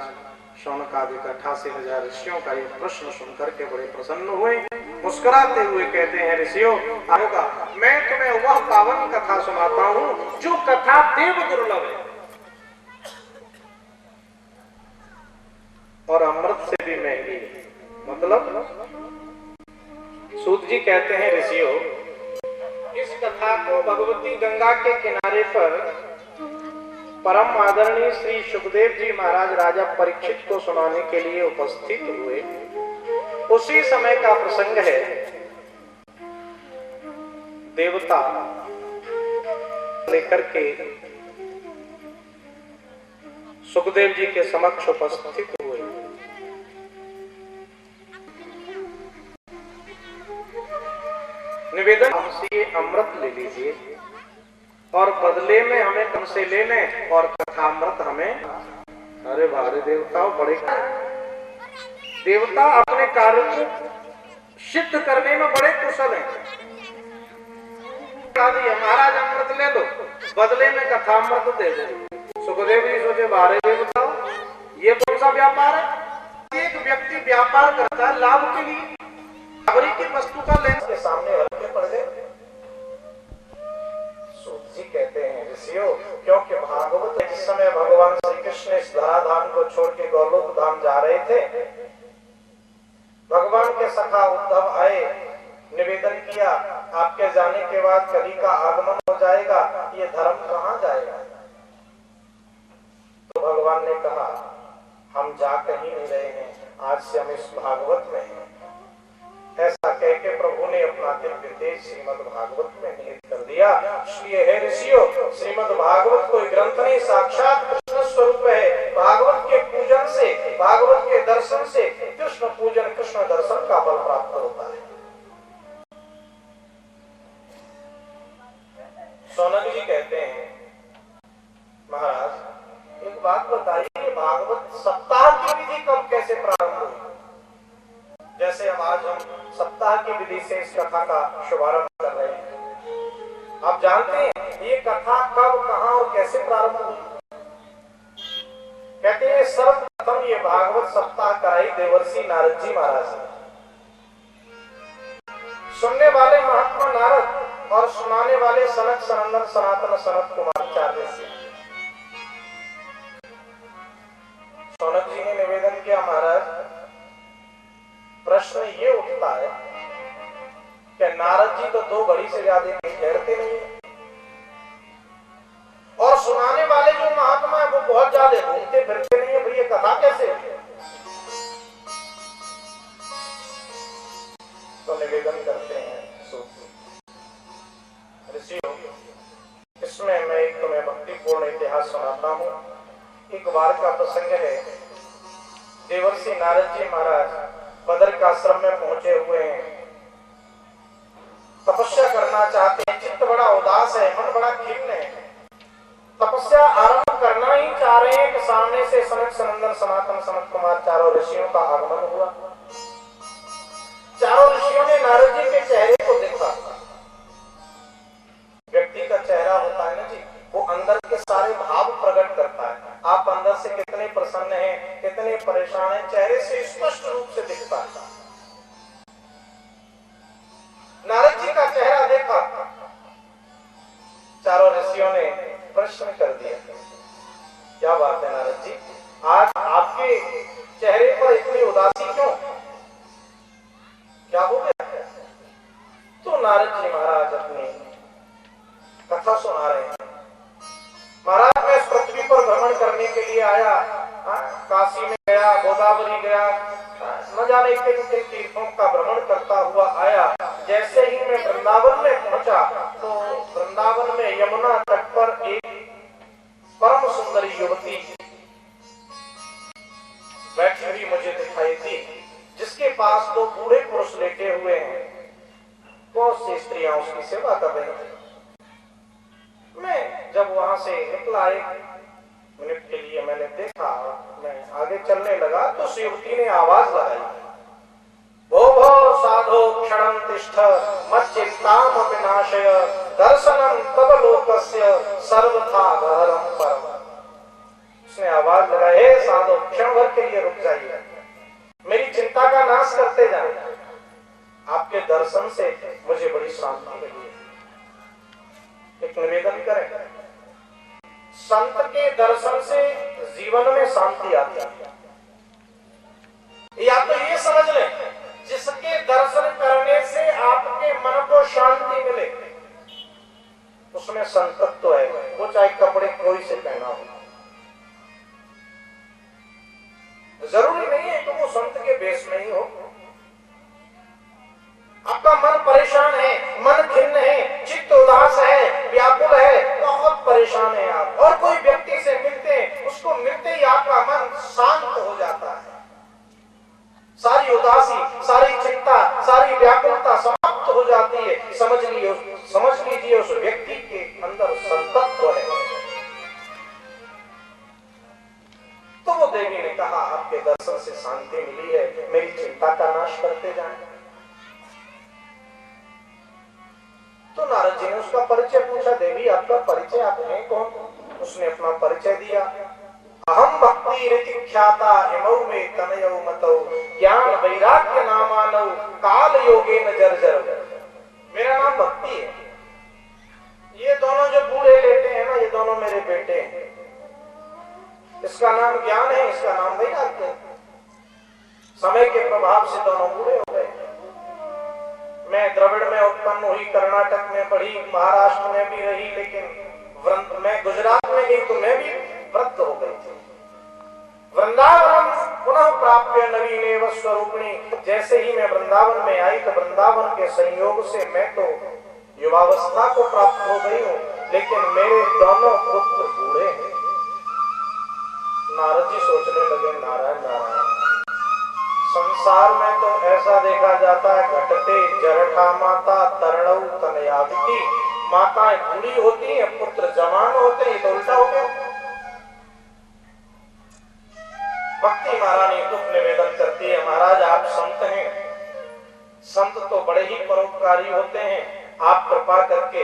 S4: शौनक आदि 88,000 ऋषियों का ये प्रश्न सुनकर के बड़े प्रसन्न हुए। मुस्कुराते हुए कहते हैं, ऋषियों होगा, मैं तुम्हें वह पावन कथा सुनाता हूं जो कथा देव दुर्लभ है और अमृत से भी महंगी है। मतलब सूत जी कहते हैं, ऋषियों इस कथा को भगवती गंगा के किनारे पर परम आदरणीय श्री सुखदेव जी महाराज राजा परीक्षित को सुनाने के लिए उपस्थित हुए। उसी समय का प्रसंग है। देवता लेकर के सुखदेव जी के समक्ष उपस्थित हुए। निवेदन, हमसे अमृत ले लीजिए और बदले में हमें तुमसे ले लें और कथामृत हमें। अरे भारे देवताओं, बड़े देवता अपने कार्य को सिद्ध करने में बड़े कुशल हैं। महाराज अमृत ले लो, बदले में कथामृत दे दो। सुखदेव जी सोचे, भारे देवताओं ये कौन सा व्यापार है? एक व्यक्ति व्यापार करता है लाभ के लिए, खबरी की वस्तु का लेने के सामने हल्के पड़ गए। सूत जी कहते हैं, ऋषियों क्योंकि भागवत जिस समय भगवान श्री कृष्ण इस धराधाम को छोड़ के गौलोक धाम जा रहे थे, भगवान के सखा उद्धव आए, निवेदन किया आपके जाने के बाद कली का आगमन हो जाएगा, ये धर्म कहां जाएगा? तो भगवान ने कहा, हम जा कहीं नहीं रहे हैं, आज से हम इस भागवत में हैं। ऐसा कह के प्रभु ने अपना दिव्य तेज श्रीमद् भागवत में निहित कर दिया। इसलिए हे ऋषियों, श्रीमद् भागवत कोई ग्रंथ नहीं, साक्षात कृष्ण स्वरूप है। भागवत के पूजन से, भागवत के दर्शन से कृष्ण पूजन, कृष्ण दर्शन का बल प्राप्त होता है। सौनक जी कहते हैं, महाराज एक बात बताइए, भागवत सप्ताह की विधि कब कैसे प्रारंभ हुई? जैसे अब आज हम सप्ताह की विधि से इस कथा का शुभारंभ कर रहे हैं, आप जानते हैं ये कथा कब, कहां और कैसे प्रारंभ हुई? कहते हैं सर्वप्रथम ये भागवत सप्ताह कराई देवर्षि नारद जी महाराज ने। सुनने वाले महात्मा नारद और सुनाने वाले सनक सनंदन सनातन सनत कुमाराचार्य से। सौनक जी ने निवेदन किया, महाराज प्रश्न ये उठता है कि नारद जी तो 2 घड़ी से ज्यादा कहीं ठहरते नहीं है, और सुनाने वाले जो महात्मा है वो बहुत ज्यादा घूमते फिरते नहीं है, भाई ये कथा कैसे? तो निवेदन करते हैं ऋषियों, इसमें मैं एक तुम्हें भक्तिपूर्ण इतिहास सुनाता हूँ। एक बार का प्रसंग है, देवर्षि नारद जी महाराज बदर का आश्रम में पहुंचे हुए हैं, तपस्या करना चाहते हैं, चित्त बड़ा उदास है, मन बड़ा खिन्न है, तपस्या आरंभ करना ही चाह रहे हैं कि सामने से सनक सनंदन सनातन सनत कुमार चारों ऋषियों का आगमन हुआ। चारों ऋषियों ने नारद जी के चेहरे को देखा। व्यक्ति का चेहरा होता है ना जी, वो अंदर के सारे भाव प्रकट करता है। आप अंदर से कितने प्रसन्न हैं, कितने परेशान हैं, चेहरे से स्पष्ट रूप से दिखता है। नारद जी का चेहरा देखा, चारों ऋषियों ने प्रश्न कर दिया, क्या बात है नारद जी, आज आपके चेहरे पर इतनी उदासी क्यों, क्या हो गया? तो नारद जी महाराज अपनी कथा सुना रहे हैं। महाराज मैं इस पृथ्वी पर भ्रमण करने के लिए आया, काशी में गया, गोदावरी गया, न जाने किन किन तीर्थों का भ्रमण करता हुआ आया। जैसे ही मैं वृंदावन में पहुंचा तो वृंदावन में यमुना तट पर एक परम सुंदरी युवती बैठी हुई मुझे दिखाई दी, जिसके पास 2 बूढ़े पुरुष लेटे हुए हैं। बहुत सी स्त्रियां उसकी सेवा कर रही हैं। मैं जब वहां से निकला 1 मिनट के लिए मैंने देखा, मैं आगे चलने लगा तो उस युवती ने आवाज लगाई, भो भो साधो क्षणं तिष्ठ मच्चिंताम विनाशय दर्शनम तव लोकस्य सर्वथा गहरम परम। उसने आवाज लगाई, हे साधो क्षण भर के लिए रुक जाइए, मेरी चिंता का नाश करते जाए, आपके दर्शन से मुझे बड़ी शांति मिली है। एक निवेदन करें, संत के दर्शन से जीवन में शांति आती है। या तो ये समझ लें, जिसके दर्शन करने से आपके मन को शांति मिले उसमें संतत्व है, वो चाहे कपड़े कोई से पहना हो। जरूरी नहीं है कि वो संत के वेश में ही हो। आपका मन परेशान है, मन खिन्न है, चित्त उदास है, व्याकुल है, बहुत परेशान है आप, और कोई व्यक्ति से मिलते हैं, उसको मिलते ही आपका मन शांत हो जाता है, सारी उदासी, सारी चिंता, सारी व्याकुलता समाप्त हो जाती है। समझ लीजिए उस व्यक्ति के अंदर संतत्व है। तो वो देवी ने कहा, आपके दर्शन से शांति मिली है, मेरी चिंता का नाश करते जाएं। तो नारद जी ने उसका परिचय पूछा, देवी आपका परिचय, आप हैं कौन? उसने अपना परिचय दिया, अहम भक्ति रीति ख्याता इमौ में तनयौ मतौ ज्ञान वैराग्य नामानौ काल योगेन जर्जर। मेरा नाम भक्ति है। ये दोनों जो बूढ़े लेटे हैं ना, ये दोनों मेरे बेटे हैं। इसका नाम ज्ञान है, इसका नाम वैराग्य है। समय के प्रभाव से दोनों बूढ़े हो गए। मैं द्रविड़ में उत्पन्न हुई, कर्नाटक में पढ़ी, महाराष्ट्र में भी रही, लेकिन मैं गुजरात में गई तो मैं भी वृद्ध हो गई थी। वृंदावन पुनः प्राप्य नवीनेव स्वरूपिणी। जैसे ही मैं वृंदावन में आई तो वृंदावन के संयोग से मैं तो युवावस्था को प्राप्त हो गई हूँ, लेकिन मेरे दोनों पुत्र बूढ़े हैं। नारद जी सोचने लगे, नारायण नारायण, संसार में तो ऐसा देखा जाता है, घटते जरठा माता तरणौ तनयादिति, माताएं बूढ़ी होती हैं, पुत्र जवान होते हैं, तो उल्टा हो गया। भक्ति महारानी दुख निवेदन करती है, महाराज आप संत हैं, संत तो बड़े ही परोपकारी होते हैं, आप कृपा करके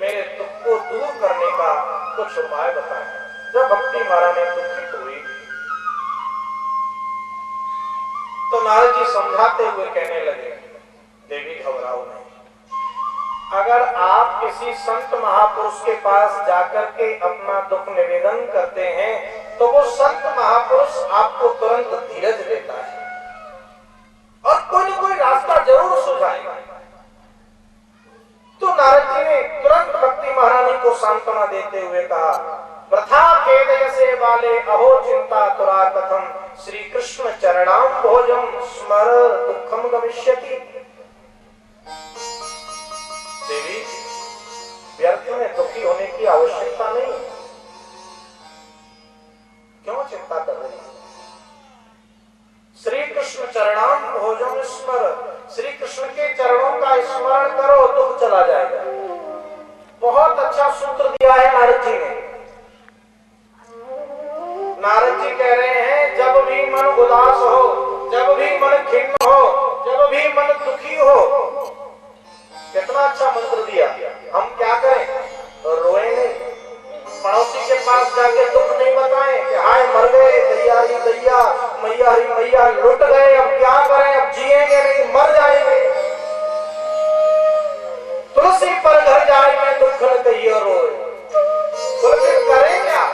S4: मेरे दुख को दूर करने का कुछ उपाय बताएं। जब भक्ति महारानी दुखित हुई तो नारद जी समझाते हुए कहने लगे, देवी घबराओ नहीं, अगर आप किसी संत महापुरुष के पास जाकर के अपना दुख निवेदन करते हैं तो वो संत महापुरुष आपको तुरंत धीरज देता है और कोई न कोई रास्ता जरूर सुझाएगा। तो नारद जी ने तुरंत भक्ति महारानी को सांत्वना देते हुए कहा, प्रथा खेदयसे वाले अहो चिंता तुरा कथम, श्री कृष्ण चरणाम भोजम स्मर दुखम गमिष्यति। देवी, व्यर्थ में दुखी होने की आवश्यकता नहीं, क्यों चिंता कर रही है? श्री कृष्ण चरणाम भोजम स्मर, श्री कृष्ण के चरणों का स्मरण करो, दुख चला जाएगा। बहुत अच्छा सूत्र दिया है नारद जी ने। नारद जी कह रहे हैं, जब भी मन उदास हो, जब भी मन खिन्न हो, जब भी मन दुखी हो, कितना अच्छा मंत्र दिया। हम क्या करें? रोए नहीं, पड़ोसी के पास जाके दुख नहीं बताएं कि हाय मर गए, दैया ही दैया, मैया ही मैया, लुट गए, अब क्या करें, अब जिएंगे नहीं, मर जाएंगे। तुलसी पर घर जाएंगे दुख न कहियो रोए, तो फिर करें क्या?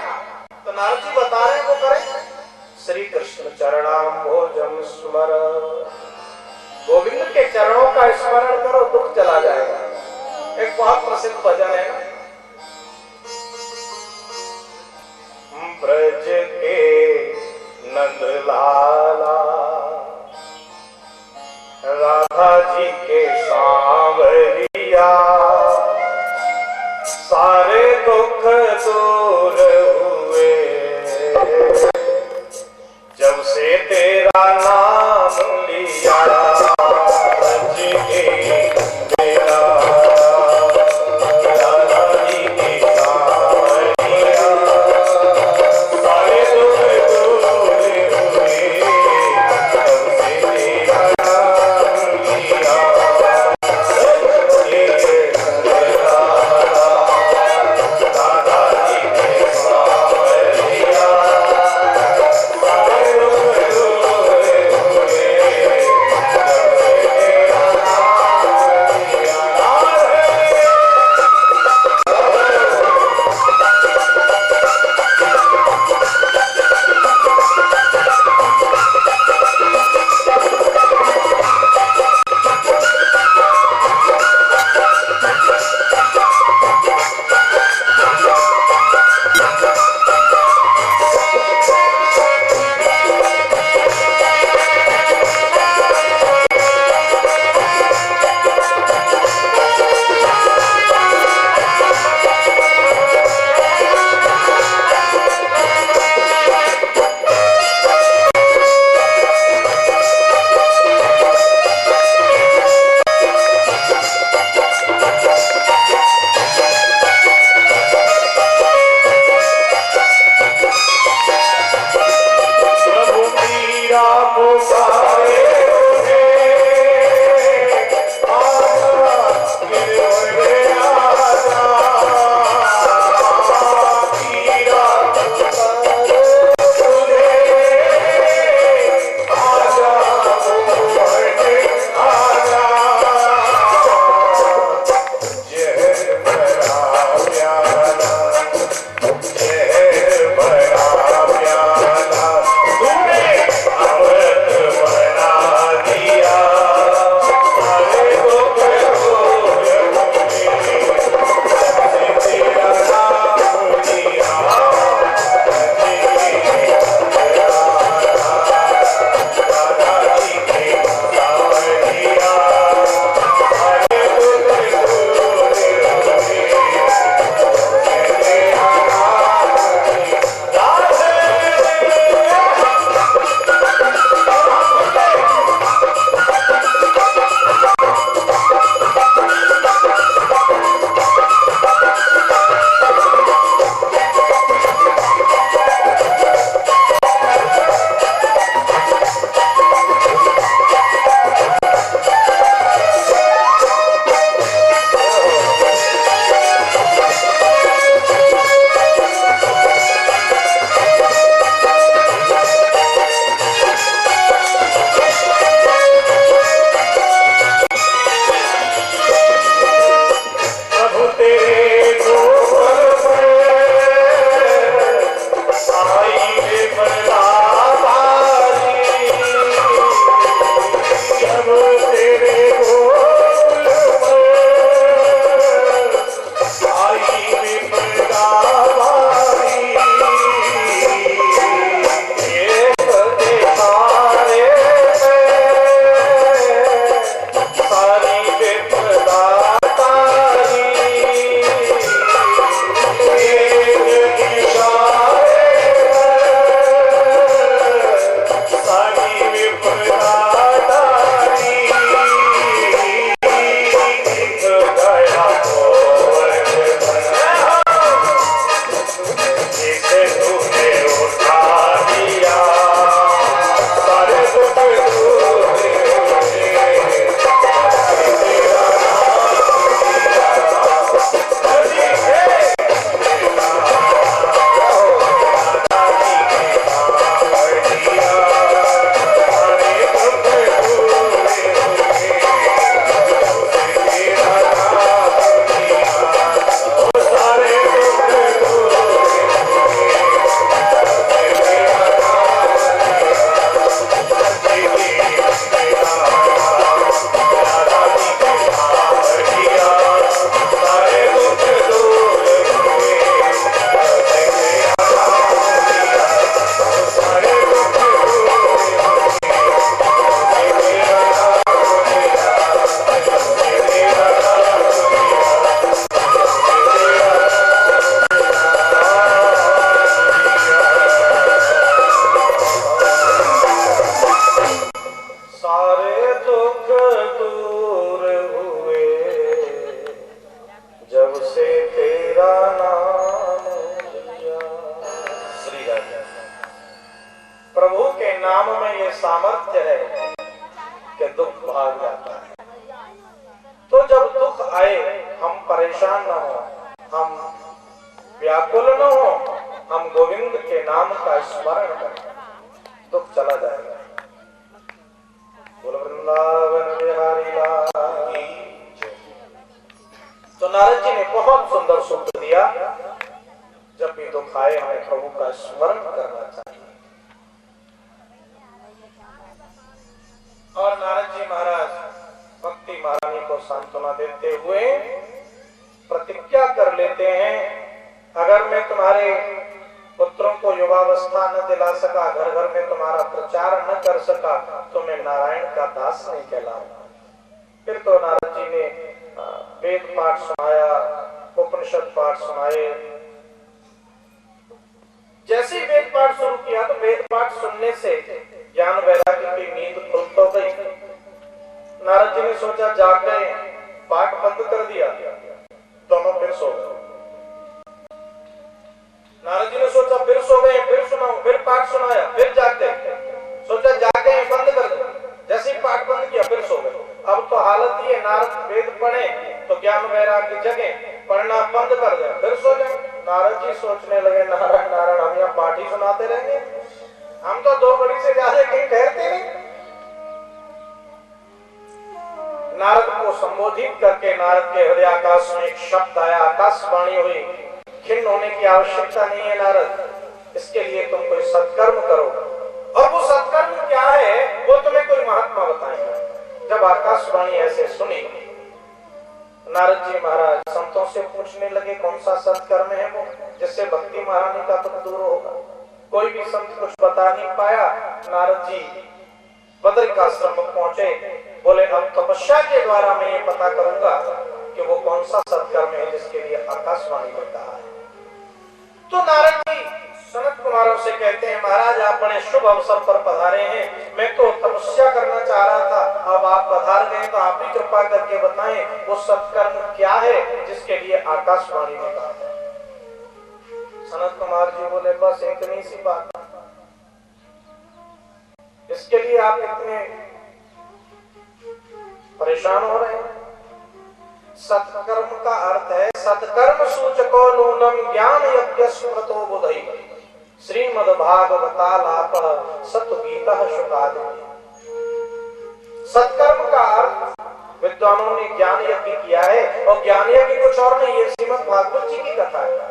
S4: तो नारद जी बता रहे हैं वो करें, श्री कृष्ण चरणाम भोजम स्मर, गोविंद के चरणों का स्मरण करो, दुख चला जाएगा। एक बहुत प्रसिद्ध भजन है ना, ब्रज के नंद लाला राधा जी के सांवरिया, सारे दुख दूर हुए जब से तेरा नाम लिया। ब्रज के तेरा नाम में ये सामर्थ्य है कि दुख भाग जाता है। तो जब दुख आए हम परेशान न हो, हम व्याकुल न हो, हम गोविंद के नाम का स्मरण करें, दुख चला जाएगा। बोलो वृंदावन बिहारी लाल की जय। तो नारद जी ने बहुत सुंदर सूत्र दिया, जब भी दुख आए हमें प्रभु का स्मरण करना चाहिए। और नारद जी महाराज भक्ति महारानी को सांत्वना देते हुए प्रतिज्ञा कर लेते हैं, अगर मैं तुम्हारे पुत्रों को युवावस्था न दिला सका, घर घर में तुम्हारा प्रचार न कर सका, तो मैं नारायण का दास नहीं कहलाऊंगा। फिर तो नारद जी ने वेद पाठ सुनाया, उपनिषद पाठ सुनाए। जैसे ही वेद पाठ शुरू किया तो वेद पाठ सुनने से ज्ञान वैराग्य की नींद खुल तो गई। नारद जी ने सोचा जाग गए, पाठ बंद कर दिया, दोनों फिर सो गए। नारद जी ने सोचा फिर सो गए, फिर सुनाऊं, फिर पाठ सुनाया, फिर जाग गए, सोचा जाग गए बंद कर दो, जैसे ही पाठ बंद किया फिर सो गए। अब तो हालत ये, नारद वेद पढ़े तो ज्ञान वैराग्य जगे, पढ़ना बंद कर दे फिर सो जाए। नारद जी सोचने लगे, नारायण नारायण, हम यहाँ पाठ ही सुनाते रहेंगे, हम तो 2 घड़ी से ज्यादा कहीं ठहरते नहीं। नारद को संबोधित करके नारद के हृदय आकाश में एक शब्द आया, आकाशवाणी हुई, खिन्न होने की आवश्यकता नहीं है नारद, इसके लिए तुम कोई सत्कर्म करो। और वो सत्कर्म क्या है वो तुम्हें कोई महात्मा बताएंगे। जब आकाशवाणी ऐसे सुनी, नारद जी महाराज संतों से पूछने लगे कौन सा सत्कर्म है वो जिससे भक्ति महारानी का दुख दूर होगा। कोई भी संत कुछ बता नहीं पाया। नारद जी बद्रिकाश्रम पहुंचे, बोले अब तपस्या के द्वारा मैं ये पता करूंगा कि वो कौन सा सत्कर्म है जिसके लिए आकाशवाणी ने कहा है। तो नारद जी सनत कुमारों से कहते हैं, महाराज आप बड़े शुभ अवसर पर पधारे हैं, मैं तो तपस्या करना चाह रहा था, अब आप पधार गए तो आप ही कृपा करके बताएं वो सत्कर्म क्या है जिसके लिए आकाशवाणी ने कहा। सनत कुमार जी बोले बस इतनी सी बात, इसके लिए आप इतने परेशान हो रहे हैं। सत्कर्म का अर्थ है सत्कर्म सूचको नूनम ज्ञान यज्ञ स्मृतो बुधई श्रीमद्भागवतालाप सत्गीतः शुकादि। सत्कर्म का अर्थ विद्वानों ने ज्ञान यज्ञ किया है, और ज्ञान यज्ञ कुछ और नहीं, ये श्रीमद् भागवत जी की कथा है।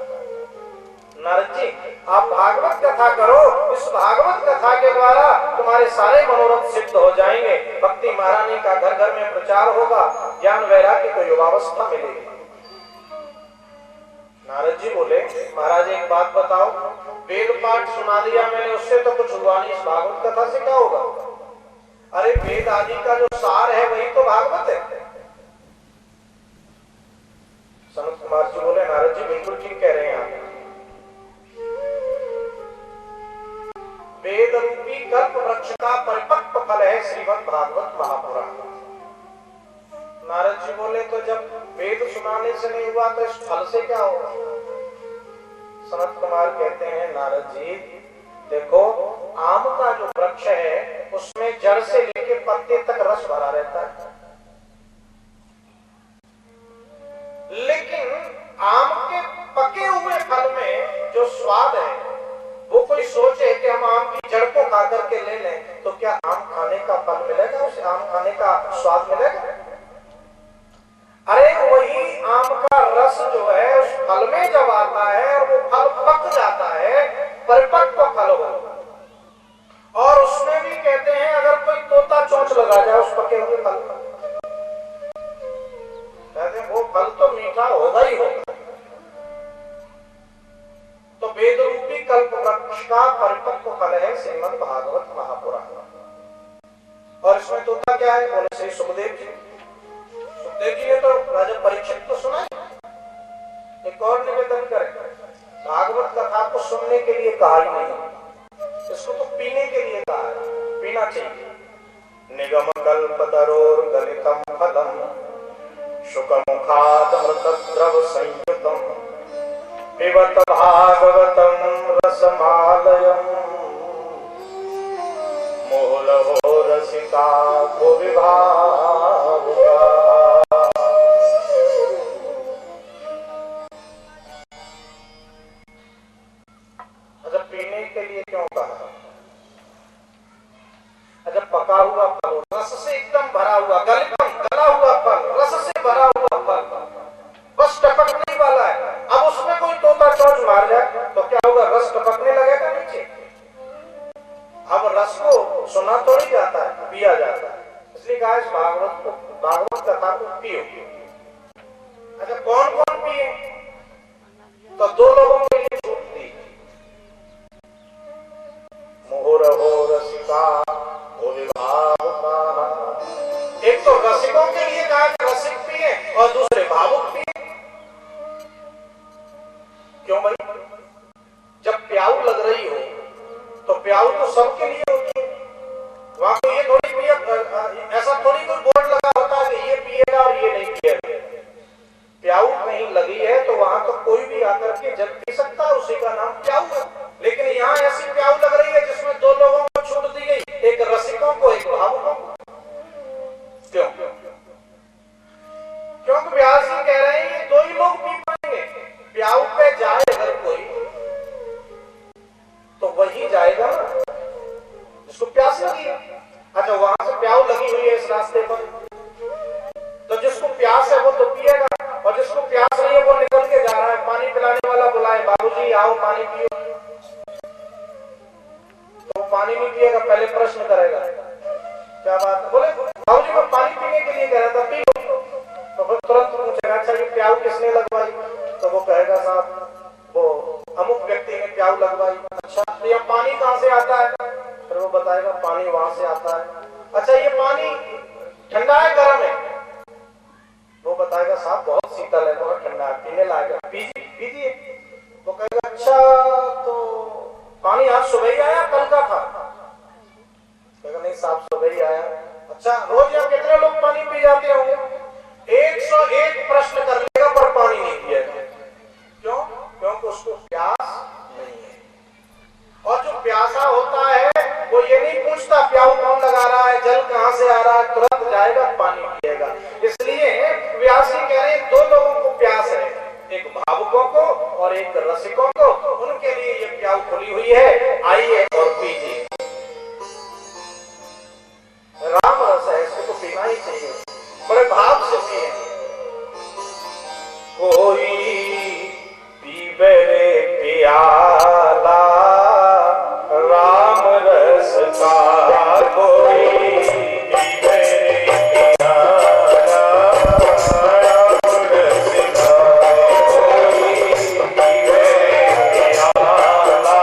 S4: नारद जी आप भागवत कथा करो, इस भागवत कथा के द्वारा तुम्हारे सारे मनोरथ सिद्ध हो जाएंगे, भक्ति महारानी का घर घर में प्रचार होगा, ज्ञान वैराग्य को युवावस्था मिलेगी। नारद जी बोले महाराज एक बात बताओ, वेद पाठ सुना दिया मैंने, उससे तो कुछ हुआ नहीं, इस भागवत कथा से क्या होगा? अरे वेद आदि का जो सार है वही तो भागवत है। सनत कुमार जी बोले नारद जी बिल्कुल ठीक कह रहे हैं आप, वेद रूपी कल्प वृक्ष का परिपक्व फल है श्रीमद् भागवत महापुराण। नारद जी बोले तो जब वेद सुनाने से नहीं हुआ तो इस फल से क्या होगा? सनत कुमार कहते हैं नारद जी देखो, आम का जो वृक्ष है उसमें जड़ से लेकर पत्ते तक रस भरा रहता है, लेकिन आम के पके हुए फल में जो स्वाद है वो कोई सोचे कि हम आम की जड़ को खा करके ले लें तो क्या आम खाने का फल मिलेगा, उसे आम खाने का स्वाद मिलेगा? अरे वही आम का रस जो है उस फल में जब आता है और वो फल पक जाता है, परिपक्व फल हो, और उसमें भी कहते हैं अगर कोई तोता चोंच लगा जाए उस पके हुए फल, कहते हैं वो फल तो मीठा होगा ही होगा। तो वेद रूपी कल्प वृक्ष का परिपक्व फल है श्रीमद् भागवत महापुराण। और इसमें तोता क्या है? बोले श्री सुखदेव जी। सुखदेव जी ने तो राजा परीक्षित को सुना। एक और निवेदन करें, भागवत कथा को सुनने के लिए कहा ही नहीं, इसको तो पीने के लिए कहा है, पीना चाहिए। निगम कल्पतरोर गलितम फलम शुकमुखादमृतद्रव संयुतम पिबत भागवतम रसमालयम मोल हो रसिका को विभाग का। अच्छा, पीने के लिए क्यों कहा? अच्छा, पका हुआ फल, रस से एकदम भरा हुआ, गला हुआ फल, रस से भरा हुआ फल, बस टपकने वाला है। अब उसमें कोई तोता चोंच मार जाए तो क्या होगा? रस टपकने लगेगा नीचे। अब रस को सुना थोड़ी जाता है, पिया जाता है। इसलिए कहा इस भागवत कथा को पियो। अच्छा, कौन कौन पिए? तो दो लोगों के लिए छूट दी। मोहर हो रसिका हो विभाग का। एक तो रसिकों के लिए कहा कि रसिक पिए और दूसरे भावुक पिए। क्यों भाई? जब प्याऊ लग रही हो तो प्याऊ तो सबके लिए होती है। वहां को ये थोड़ी पिए, ऐसा थोड़ी कोई बोर्ड लगा होता है कि ये पिएगा और ये नहीं पिएगा। प्याऊ कहीं लगी है तो वहां तो कोई भी आकर के जब पी सकता है, उसी का नाम प्याऊ है। लेकिन यहाँ ऐसी प्याऊ लग रही है जिसमें दो लोगों को छूट दी गई, एक रसिकों को, एक भावुकों को। क्यों? क्योंकि व्यास जी कह रहे हैं ये दो ही लोग पी पाएंगे। प्याऊ पे जाए अगर कोई तो वही जाएगा ना जिसको प्यास लगी है। अच्छा, वहां से प्याऊ लगी हुई है इस रास्ते पर, तो जिसको प्यास है वो तो पिएगा, और जिसको प्यास नहीं है वो निकल के जा रहा है। पानी पिलाने वाला बुलाए, बाबूजी आओ पानी पियो, तो पानी नहीं पिएगा, पहले प्रश्न करेगा क्या बात है? बोले बाबूजी मैं पानी पीने के लिए कह रहा था, पी लो। तो फिर तुरंत पूछेगा अच्छा ये प्याऊ किसने लगवाई? तो वो कहेगा साहब वो अमुक व्यक्ति ने प्याऊ लगवाई। अच्छा, तो ये पानी कहाँ से आता है? फिर वो बताएगा पानी वहां से आता है। अच्छा, ये पानी ठंडा है गर्म है? वो बताएगा साहब बहुत शीतल है, बहुत ठंडा है, पीने लायक है, पीजिए। वो कहेगा अच्छा तो पानी आज सुबह ही आया कल का था? कहेगा नहीं साहब सुबह ही आया। अच्छा, रोज यहाँ कितने लोग पानी पी जाते होंगे? 101 प्रश्न कर लेगा पर पानी नहीं पिएगा। क्यों? क्योंकि उसको प्यास नहीं है। और जो प्यासा होता है वो ये नहीं पूछता प्याऊ कौन लगा रहा है, जल कहां से आ रहा है, तुरंत जाएगा पानी पिएगा। इसलिए व्यास जी कह रहे हैं दो लोगों को प्यास है, एक भावुकों को और एक रसिकों को। उनके लिए ये प्याऊ खुली हुई है, आइए और पीजिए। राम रस है, इसको तो पीना ही चाहिए, बड़े भाव से पिए। कोई पीबे रे प्याला राम रस का, कोई पीबे रे प्याला राम रस का, कोई पीबे रे प्याला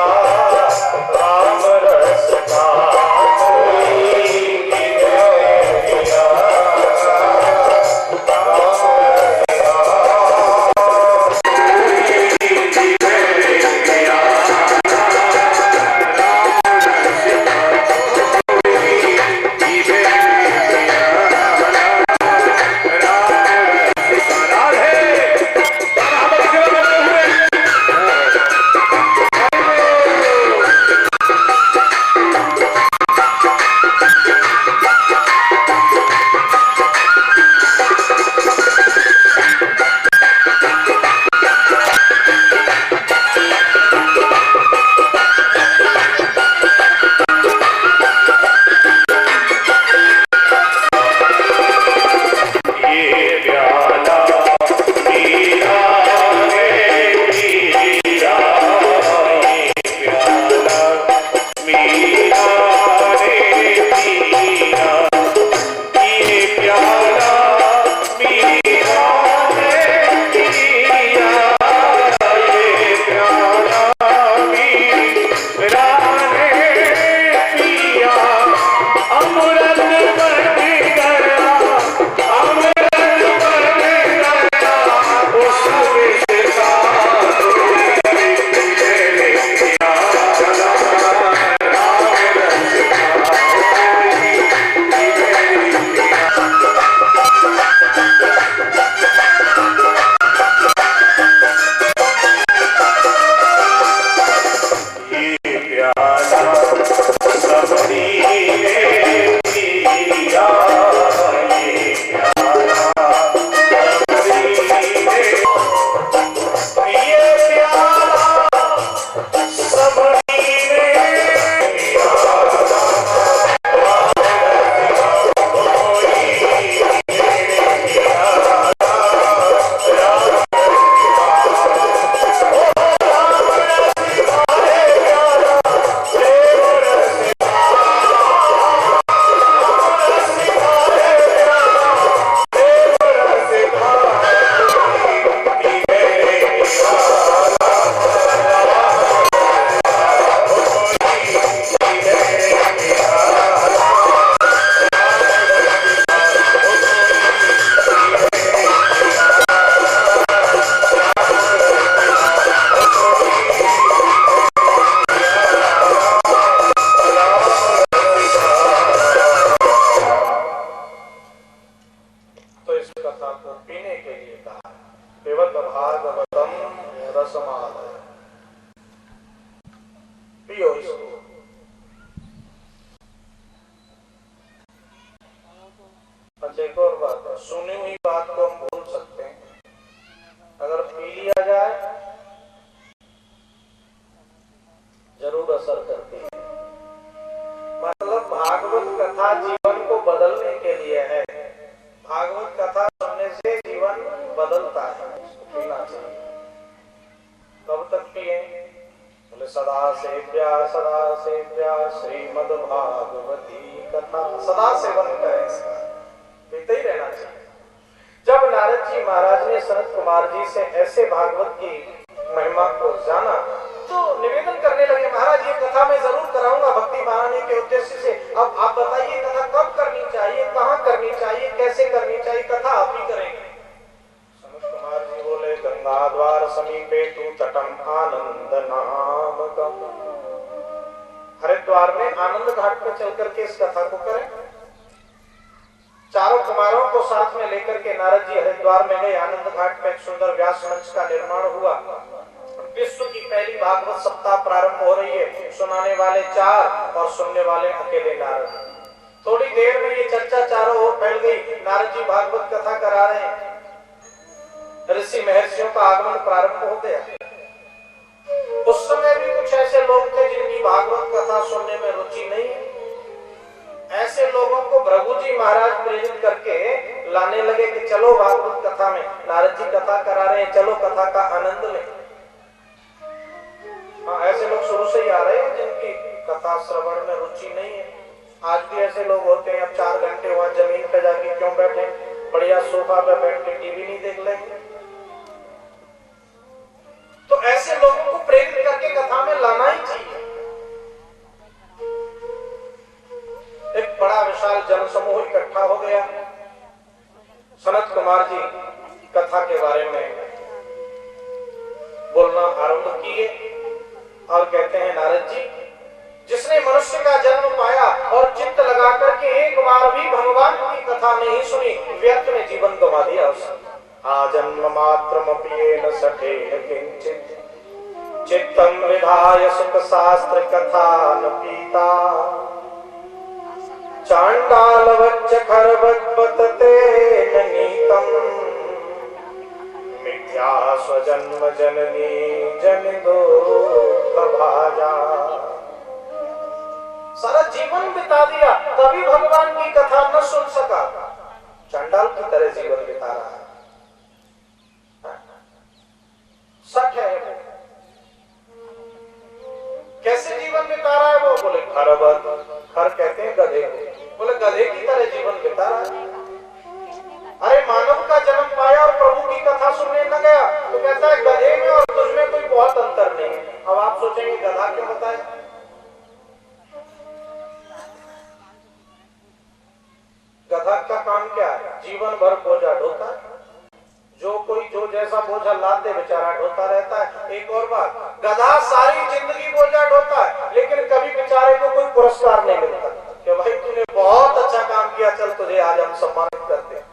S4: सुनी हुई बात को हम भूल सकते हैं, अगर पी लिया जाए जरूर असर करती है। मतलब भागवत कथा जीवन को बदलने के लिए है। भागवत कथा सुनने से जीवन बदलता है, इसको पीना चाहिए। कब तक पिए? बोले सदा सेव्या श्रीमद् भागवती कथा, सदा सेवन करें इसका, पीते ही रहना चाहिए। जब नारद जी महाराज ने सनत कुमार जी से ऐसे भागवत की महिमा को जाना तो निवेदन करने लगे, महाराज ये कथा मैं जरूर कराऊंगा भक्ति बढ़ाने के उद्देश्य से। अब आप बताइए कथा कब करनी चाहिए, कहाँ करनी चाहिए, कैसे करनी चाहिए, कथा आप ही करेंगे। सनत कुमार जी बोले गंगा द्वार समीपे तू तटम आनंद नामकम, हरिद्वार में आनंद घाट पर चल करके इस कथा को करें। चारों कुमारों को साथ में लेकर के नारद जी हरिद्वार में गए। आनंद घाट पर एक सुंदर व्यास मंच का निर्माण हुआ। विश्व की पहली भागवत सप्ताह प्रारंभ हो रही है। सुनाने वाले 4 और सुनने वाले अकेले नारद। थोड़ी देर में ये चर्चा चारों ओर फैल गई, नारद जी भागवत कथा करा रहे हैं। ऋषि महर्षियों का आगमन प्रारंभ हो गया। उस समय भी कुछ ऐसे लोग थे जिनकी भागवत कथा सुनने में रुचि नहीं। ऐसे लोगों को भृगु जी महाराज प्रेरित करके लाने लगे कि चलो भागवत कथा में, नारद जी कथा करा रहे हैं, चलो कथा का आनंद लें। हाँ, ऐसे लोग शुरू से ही आ रहे हैं जिनकी कथा श्रवण में रुचि नहीं है। आज भी ऐसे लोग होते हैं, अब 4 घंटे वहां जमीन पे जाके क्यों बैठे, बढ़िया सोफा पे बैठ के टीवी नहीं देख लेंगे। तो ऐसे लोगों को प्रेरित करके कथा में लाना ही चाहिए। एक बड़ा विशाल जनसमूह इकट्ठा हो गया। सनत कुमार जी कथा के बारे में बोलना आरंभ किए और कहते हैं, नारद जी, जिसने मनुष्य का जन्म पाया और चित्त लगा करके एक बार भी भगवान की कथा नहीं सुनी, व्यर्थ में जीवन गंवा दिया उसने। आजन्म मात्रमपि न सठेन किंचित चित्तम विधाय सुख शास्त्र कथा न पीता चांडालवच्च खरवत्पतते न नीतम मिथ्या स्वजन्म जननी जनिदो भाजा। सारा जीवन बिता दिया तभी भगवान की कथा न सुन सका, चांडाल की तरह जीवन बिता रहा है। सच है वो। कैसे जीवन बिता रहा है वो? बोले खर कहते हैं गधे को, बोले गधे की तरह जीवन बिता रहा है। अरे मानव का जन्म पाया और प्रभु की कथा सुनने न गया तो कहता है गधे में और तुझमें कोई बहुत अंतर नहीं है। अब आप सोचेंगे गधा क्यों बताए? गधा का काम क्या है? जीवन भर बोझा ढोता है। जो जैसा बोझा लाद दे बेचारा ढोता रहता है। एक और बात, गधा सारी जिंदगी बोझा ढोता है लेकिन कभी बेचारे को कोई पुरस्कार नहीं मिलता कि भाई तूने बहुत अच्छा काम किया, चल तुझे आज हम सम्मानित करते हैं।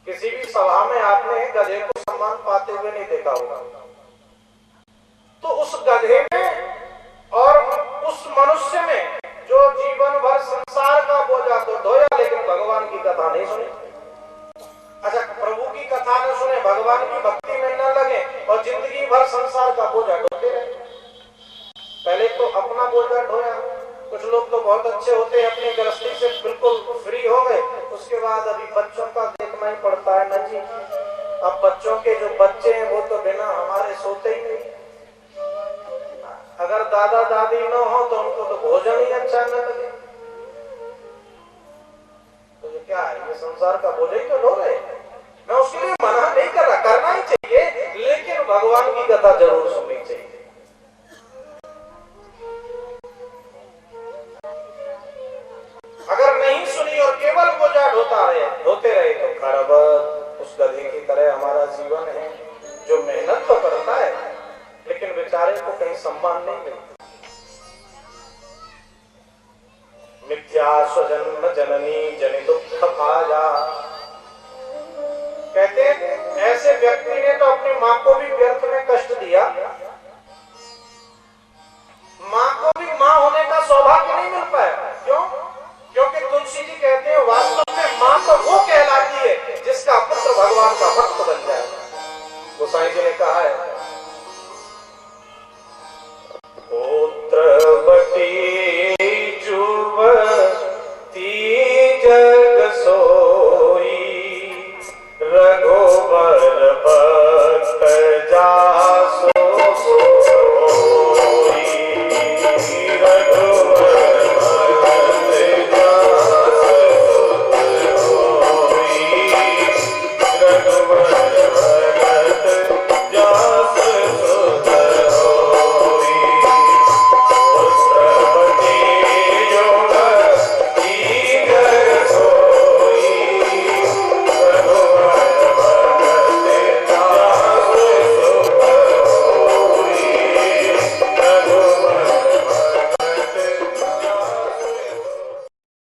S4: किसी भी सभा में आपने गधे को सम्मान पाते हुए नहीं देखा होगा। तो उस गधे में और उस मनुष्य में जो जीवन भर संसार का बोझा तो ढोया लेकिन भगवान की कथा नहीं सुनी। अच्छा, प्रभु की कथा न सुने, भगवान की भक्ति में न लगे और जिंदगी भर संसार का बोझा ढोते रहे। पहले तो अपना बोझा ढोया। कुछ लोग तो बहुत अच्छे होते हैं, अपनी गृहस्थी से बिल्कुल फ्री हो गए, उसके बाद अभी बच्चों का देखना ही पड़ता है ना जी। अब बच्चों के जो बच्चे हैं वो तो बिना हमारे सोते ही नहीं। अगर दादा दादी न हो तो उनको तो भोजन ही अच्छा न लगे। तो ये क्या है? ये संसार का बोझ ही तो ढो रहे हैं। मैं उसके लिए मना नहीं कर रहा, करना ही चाहिए, लेकिन भगवान की कथा जरूर सुननी चाहिए। अगर नहीं सुनी और केवल बोझा ढोते रहे तो खरबत उस गधे की तरह हमारा जीवन है जो मेहनत तो करता है लेकिन बेचारे को कहीं सम्मान नहीं मिलता। मिथ्या स्वजन्म जननी जनि दुख भाजा। कहते हैं ऐसे व्यक्ति ने तो अपनी माँ को भी व्यर्थ में कष्ट दिया। माँ को भी माँ होने का सौभाग्य नहीं मिल पाया। क्यों? क्योंकि तुलसी जी कहते हैं वास्तव में माँ तो वो कहलाती है साईं जी ने कहा है, पुत्रवती जुवती जग सो